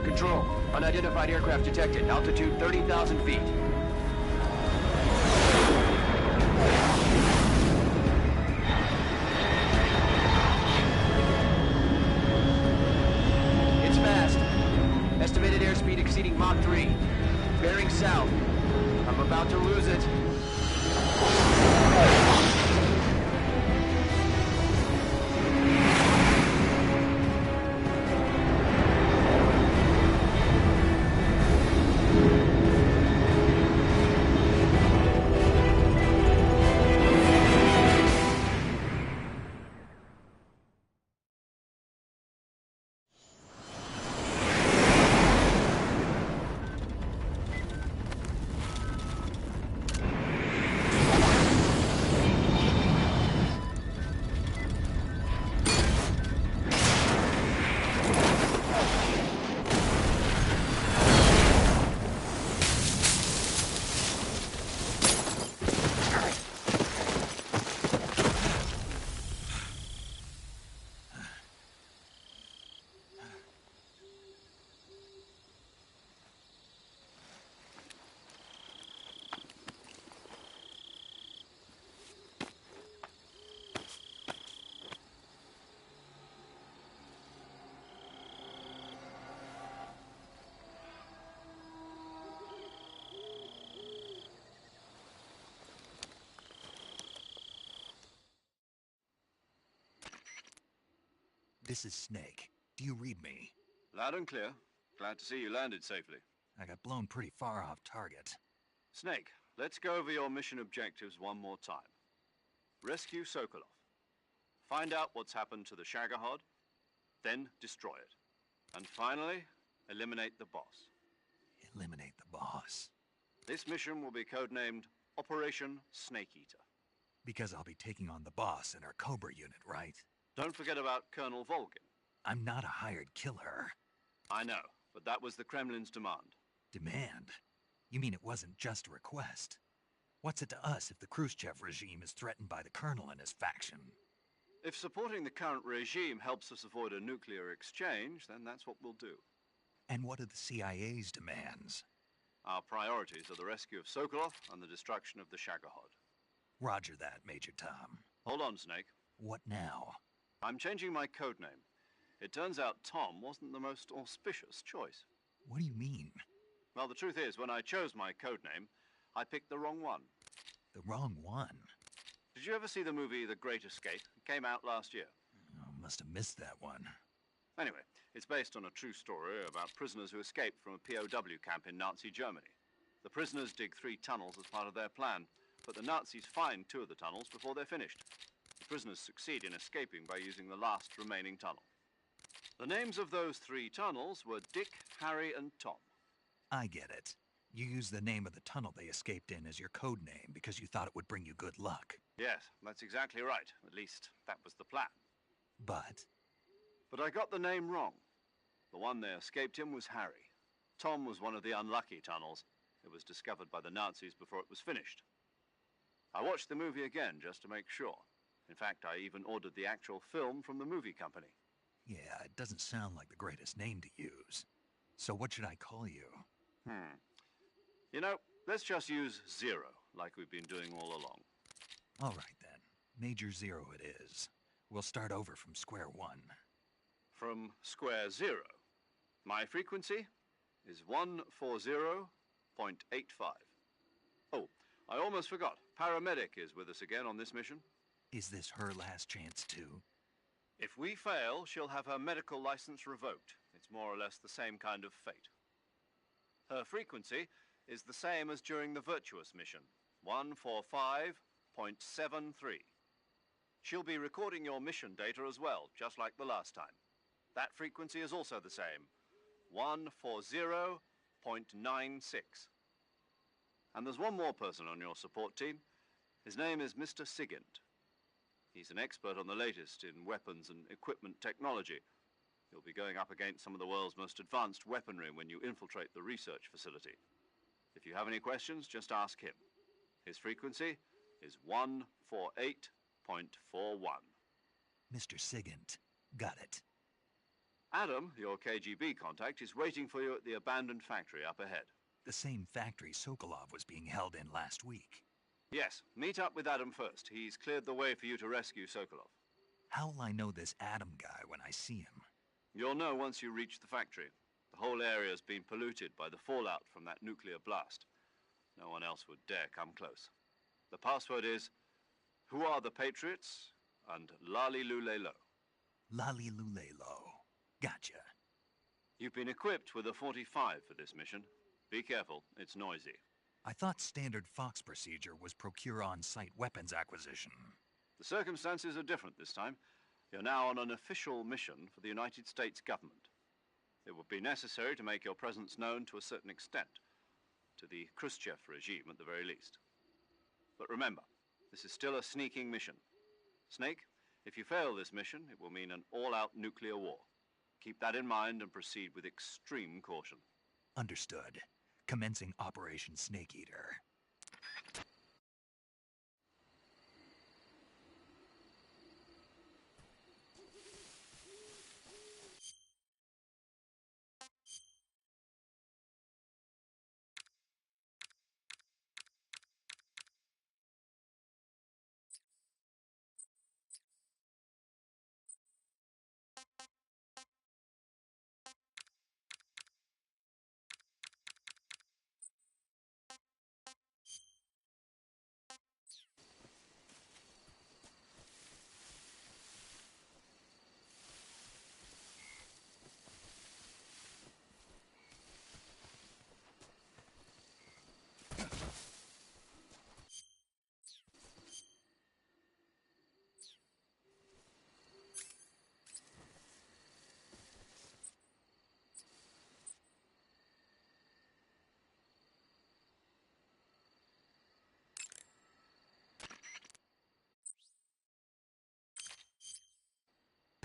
Speaker 14: Control, unidentified aircraft detected, altitude 30,000 feet. It's fast. Estimated airspeed exceeding Mach 3. Bearing south. I'm about to lose it.
Speaker 1: This is Snake. Do you read me?
Speaker 2: Loud and clear. Glad to see you landed safely.
Speaker 1: I got blown pretty far off target.
Speaker 2: Snake, let's go over your mission objectives one more time. Rescue Sokolov. Find out what's happened to the Shagohod, then destroy it. And finally, eliminate the boss.
Speaker 1: Eliminate the boss.
Speaker 2: This mission will be codenamed Operation Snake Eater.
Speaker 1: Because I'll be taking on the boss in our Cobra unit, right?
Speaker 2: Don't forget about Colonel Volgin.
Speaker 1: I'm not a hired killer.
Speaker 2: I know, but that was the Kremlin's demand.
Speaker 1: Demand? You mean it wasn't just a request? What's it to us if the Khrushchev regime is threatened by the Colonel and his faction?
Speaker 2: If supporting the current regime helps us avoid a nuclear exchange, then that's what we'll do.
Speaker 1: And what are the CIA's demands?
Speaker 2: Our priorities are the rescue of Sokolov and the destruction of the Shagohod.
Speaker 1: Roger that, Major Tom.
Speaker 2: Hold on, Snake.
Speaker 1: What now?
Speaker 2: I'm changing my codename. It turns out Tom wasn't the most auspicious choice.
Speaker 1: What do you mean?
Speaker 2: Well, the truth is, when I chose my codename, I picked the wrong one.
Speaker 1: The wrong one?
Speaker 2: Did you ever see the movie The Great Escape? It came out last year.
Speaker 1: Oh, must have missed that one.
Speaker 2: Anyway, it's based on a true story about prisoners who escaped from a POW camp in Nazi Germany. The prisoners dig 3 tunnels as part of their plan, but the Nazis find 2 of the tunnels before they're finished. The prisoners succeed in escaping by using the last remaining tunnel. The names of those 3 tunnels were Dick, Harry, and Tom.
Speaker 1: I get it. You used the name of the tunnel they escaped in as your code name because you thought it would bring you good luck.
Speaker 2: Yes, that's exactly right. At least, that was the plan.
Speaker 1: But
Speaker 2: I got the name wrong. The one they escaped in was Harry. Tom was one of the unlucky tunnels. It was discovered by the Nazis before it was finished. I watched the movie again just to make sure. In fact, I even ordered the actual film from the movie company.
Speaker 1: yeah, it doesn't sound like the greatest name to use. So what should I call you?
Speaker 2: You know, let's just use Zero, like we've been doing all along.
Speaker 1: All right, then. Major Zero it is. We'll start over from square one.
Speaker 2: From square 0. My frequency is 140.85. Oh, I almost forgot. Paramedic is with us again on this mission.
Speaker 1: Is this her last chance, too?
Speaker 2: If we fail, she'll have her medical license revoked. It's more or less the same kind of fate. Her frequency is the same as during the Virtuous mission, 145.73. She'll be recording your mission data as well, just like the last time. That frequency is also the same, 140.96. And there's one more person on your support team. His name is Mr. Sigint. He's an expert on the latest in weapons and equipment technology. You'll be going up against some of the world's most advanced weaponry when you infiltrate the research facility. If you have any questions, just ask him. His frequency is 148.41.
Speaker 1: Mr. Sigint. Got it.
Speaker 2: Adam, your KGB contact, is waiting for you at the abandoned factory up ahead.
Speaker 1: The same factory Sokolov was being held in last week.
Speaker 2: Yes, meet up with Adam first. He's cleared the way for you to rescue Sokolov.
Speaker 1: How will I know this Adam guy when I see him?
Speaker 2: You'll know once you reach the factory. The whole area's been polluted by the fallout from that nuclear blast. No one else would dare come close. The password is, "Who are the Patriots?" and Lali Lule Lo.
Speaker 1: Lali Lule Lo. Gotcha.
Speaker 2: You've been equipped with a 45 for this mission. Be careful, it's noisy.
Speaker 1: I thought standard Fox procedure was procure on-site weapons acquisition.
Speaker 2: The circumstances are different this time. You're now on an official mission for the United States government. It would be necessary to make your presence known to a certain extent, to the Khrushchev regime at the very least. But remember, this is still a sneaking mission. Snake, if you fail this mission, it will mean an all-out nuclear war. Keep that in mind and proceed with extreme caution.
Speaker 1: Understood. Commencing Operation Snake Eater.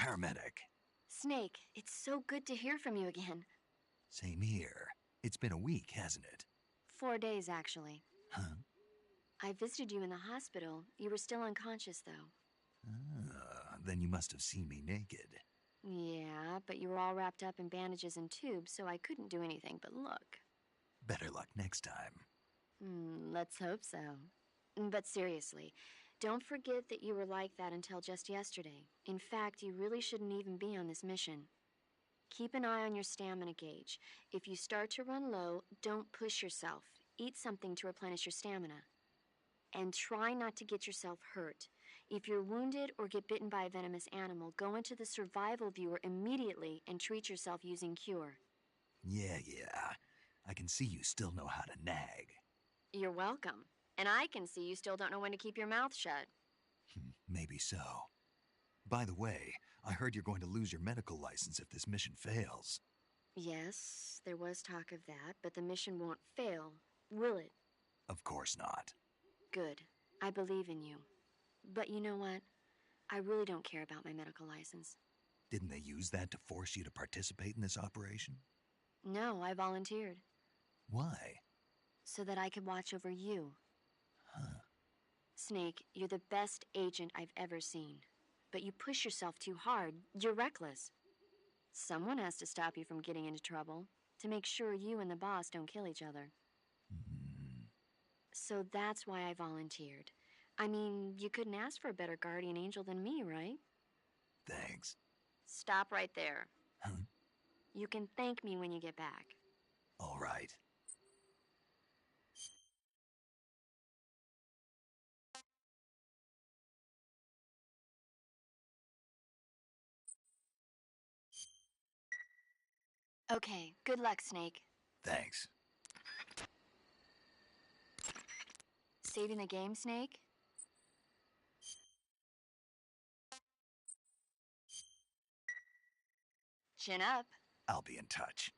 Speaker 1: paramedic.
Speaker 5: Snake, it's so good to hear from you again.
Speaker 1: Same here. It's been a week, hasn't it?
Speaker 5: 4 days, actually.
Speaker 1: Huh?
Speaker 5: I visited you in the hospital. You were still unconscious, though.
Speaker 1: Then you must have seen me naked.
Speaker 5: Yeah, but you were all wrapped up in bandages and tubes, so I couldn't do anything but look.
Speaker 1: Better luck next time.
Speaker 5: Let's hope so. But seriously, don't forget that you were like that until just yesterday. In fact, you really shouldn't even be on this mission. Keep an eye on your stamina gauge. If you start to run low, don't push yourself. Eat something to replenish your stamina. And try not to get yourself hurt. If you're wounded or get bitten by a venomous animal, go into the survival viewer immediately and treat yourself using Cure.
Speaker 1: Yeah. I can see you still know how to nag.
Speaker 5: You're welcome. And I can see you still don't know when to keep your mouth shut.
Speaker 1: Maybe so. By the way, I heard you're going to lose your medical license if this mission fails.
Speaker 5: Yes, there was talk of that, but the mission won't fail, will it?
Speaker 1: Of course not.
Speaker 5: Good. I believe in you. But you know what? I really don't care about my medical license.
Speaker 1: Didn't they use that to force you to participate in this operation?
Speaker 5: No, I volunteered.
Speaker 1: Why?
Speaker 5: So that I could watch over you.
Speaker 1: Huh.
Speaker 5: Snake, you're the best agent I've ever seen. But you push yourself too hard. You're reckless. Someone has to stop you from getting into trouble, to make sure you and the boss don't kill each other. So that's why I volunteered. I mean, you couldn't ask for a better guardian angel than me, right?
Speaker 1: Thanks.
Speaker 5: Stop right there.
Speaker 1: Huh?
Speaker 5: You can thank me when you get back.
Speaker 1: All right.
Speaker 5: Okay, good luck, Snake.
Speaker 1: Thanks.
Speaker 5: Saving the game, Snake? Chin up.
Speaker 1: I'll be in touch.